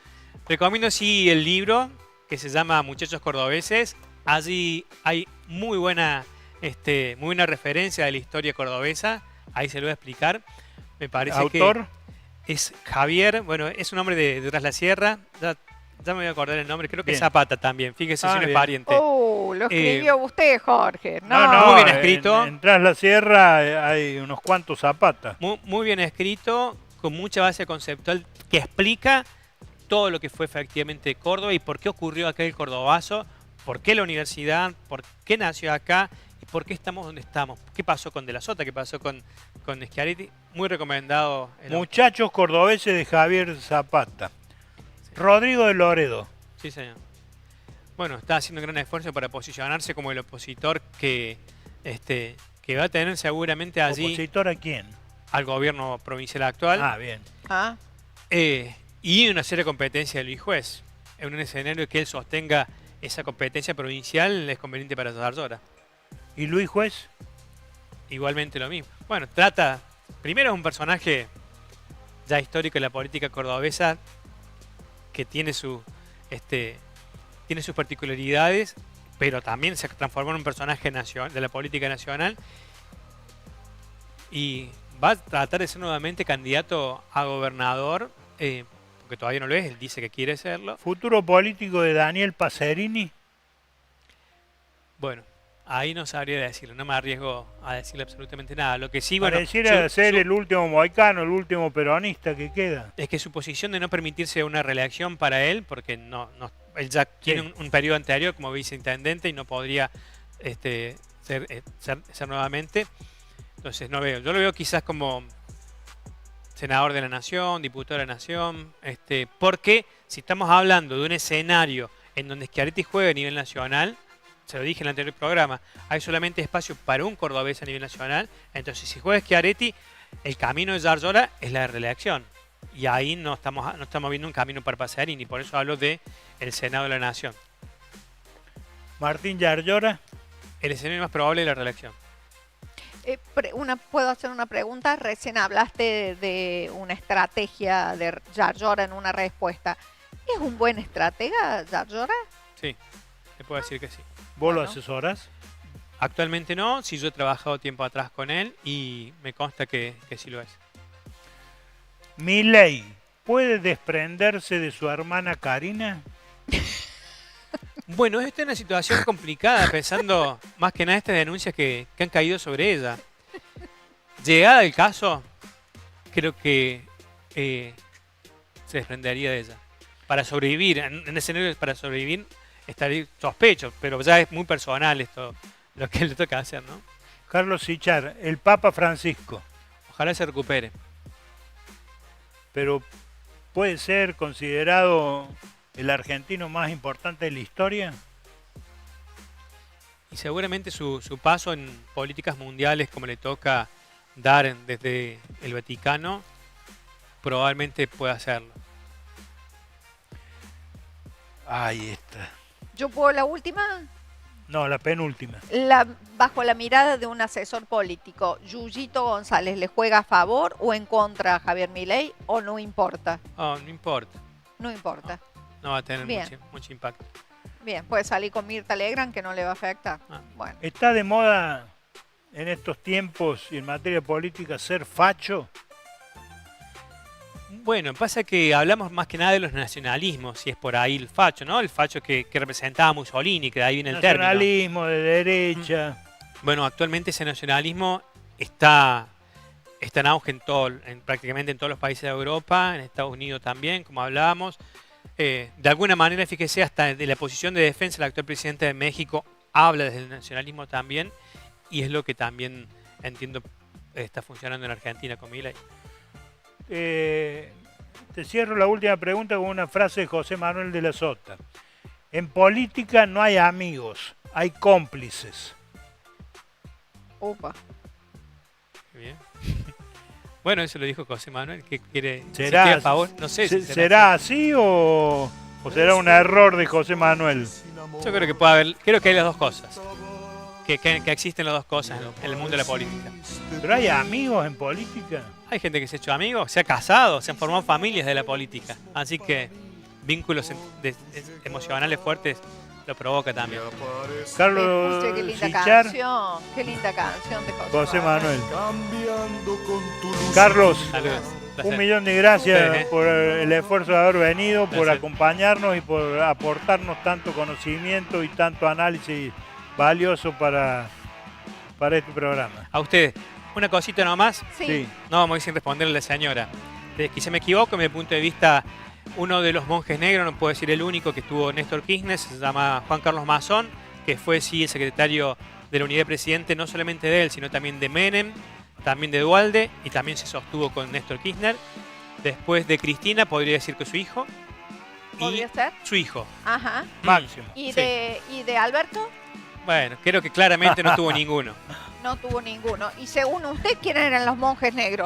Recomiendo sí el libro que se llama Muchachos Cordobeses. Allí hay muy buena referencia de la historia cordobesa. Ahí se lo voy a explicar. Me parece ¿Autor? Que es Javier, bueno, es un hombre de Tras la Sierra. Ya me voy a acordar el nombre, creo que bien. Zapata también, fíjese si no es pariente. Lo escribió usted, Jorge. No, muy bien escrito. En Tras la Sierra hay unos cuantos Zapatas. Muy bien escrito, con mucha base conceptual que explica todo lo que fue efectivamente Córdoba y por qué ocurrió aquel cordobazo, por qué la universidad, por qué nació acá y por qué estamos donde estamos. ¿Qué pasó con De la Sota? ¿Qué pasó con Schiaretti? Muy recomendado. Muchachos Cordobeses de Javier Zapata. Rodrigo de Loredo. Sí, señor. Bueno, está haciendo un gran esfuerzo para posicionarse como el opositor que va a tener seguramente allí... ¿Opositor a quién? Al gobierno provincial actual. Ah, bien. Y una seria competencia de Luis Juez. En un escenario que él sostenga esa competencia provincial es conveniente para Yayora. ¿Y Luis Juez? Igualmente lo mismo. Bueno, primero es un personaje ya histórico de la política cordobesa que tiene sus particularidades, pero también se transformó en un personaje de la política nacional y va a tratar de ser nuevamente candidato a gobernador, porque todavía no lo es, él dice que quiere serlo. ¿Futuro político de Daniel Pacerini? Bueno, Ahí no sabría decirlo, no me arriesgo a decirle absolutamente nada. Lo que sí, bueno, Pareciera ser el último mohicano, el último peronista que queda. es que su posición de no permitirse una reelección para él, porque él ya tiene un periodo anterior como viceintendente y no podría ser nuevamente. Entonces no veo. Yo lo veo quizás como senador de la Nación, diputado de la Nación, porque si estamos hablando de un escenario en donde Schiaretti juega a nivel nacional, se lo dije en el anterior programa, hay solamente espacio para un cordobés a nivel nacional, entonces si juega Schiaretti, el camino de Yarlora es la reelección. Y ahí no estamos viendo un camino para Pasearini, por eso hablo de el Senado de la Nación. Martín Yarlora. El escenario más probable es la reelección. ¿Puedo hacer una pregunta? Recién hablaste de una estrategia de Yarlora en una respuesta. ¿Es un buen estratega, Yarlora? Sí, te puedo decir que sí. ¿Vos lo Bueno. asesorás? Actualmente no, sí yo he trabajado tiempo atrás con él y me consta que sí lo es. ¿Milei puede desprenderse de su hermana Karina? Bueno, esta es una situación complicada, pensando más que nada estas denuncias que han caído sobre ella. Llegada el caso, creo que se desprendería de ella. Para sobrevivir, en escenario para sobrevivir, estaría sospecho, pero ya es muy personal esto, lo que le toca hacer, ¿no? Carlos Sichar, el Papa Francisco, Ojalá se recupere. pero ¿puede ser considerado el argentino más importante de la historia? Y seguramente su paso en políticas mundiales, como le toca dar desde el Vaticano, probablemente pueda hacerlo. Ahí está. ¿Yo puedo la última? No, la penúltima. Bajo la mirada de un asesor político, ¿Yuyito González le juega a favor o en contra a Javier Milei o no importa? Oh, no importa, No importa. no va a tener Bien. mucho impacto. Bien, puede salir con Mirta Legrand que no le va a afectar. Ah. Bueno, ¿Está de moda en estos tiempos y en materia política ser facho? Bueno, pasa que hablamos más que nada de los nacionalismos, si es por ahí el facho, ¿no? El facho que representaba Mussolini, que de ahí viene el término. Nacionalismo de derecha. Bueno, actualmente ese nacionalismo está en auge prácticamente en todos los países de Europa, en Estados Unidos también, como hablábamos. De alguna manera, fíjese, hasta de la posición de defensa del actual presidente de México habla desde el nacionalismo también, y es lo que también entiendo está funcionando en Argentina con Milei. Te cierro la última pregunta con una frase de José Manuel de la Sota. En política no hay amigos, hay cómplices. upa. Qué bien. Bueno, eso lo dijo José Manuel, que quiere ¿Será, si a favor, no sé si ¿será así o será un error de José Manuel? Yo creo que puede haber, creo que hay las dos cosas. Que existen las dos cosas en el mundo de la política. ¿Pero hay amigos en política? Hay gente que se ha hecho amigos, se ha casado, se han formado familias de la política. Así que vínculos emocionales fuertes lo provoca también. Carlos Escuche, qué linda Sichar, canción. Qué linda canción de José Manuel. Carlos, Saludos. Placer. 1.000.000 de gracias Sí. por el esfuerzo de haber venido, por Placer. acompañarnos y por aportarnos tanto conocimiento y tanto análisis valioso para este programa. A ustedes, una cosita nomás. Sí. No vamos a ir sin responderle a la señora. Quizá me equivoco, desde mi punto de vista, uno de los monjes negros, no puedo decir el único, que estuvo Néstor Kirchner, se llama Juan Carlos Mazón, que fue sí el secretario de la unidad de presidente, no solamente de él, sino también de Menem, también de Duhalde, y también se sostuvo con Néstor Kirchner. Después de Cristina, podría decir que su hijo. ¿Podría ser? Su hijo. Ajá. Máximo. ¿Y, Sí. ¿Y de Alberto? Bueno, creo que claramente no tuvo ninguno. No tuvo ninguno. Y según usted, ¿quiénes eran los monjes negros?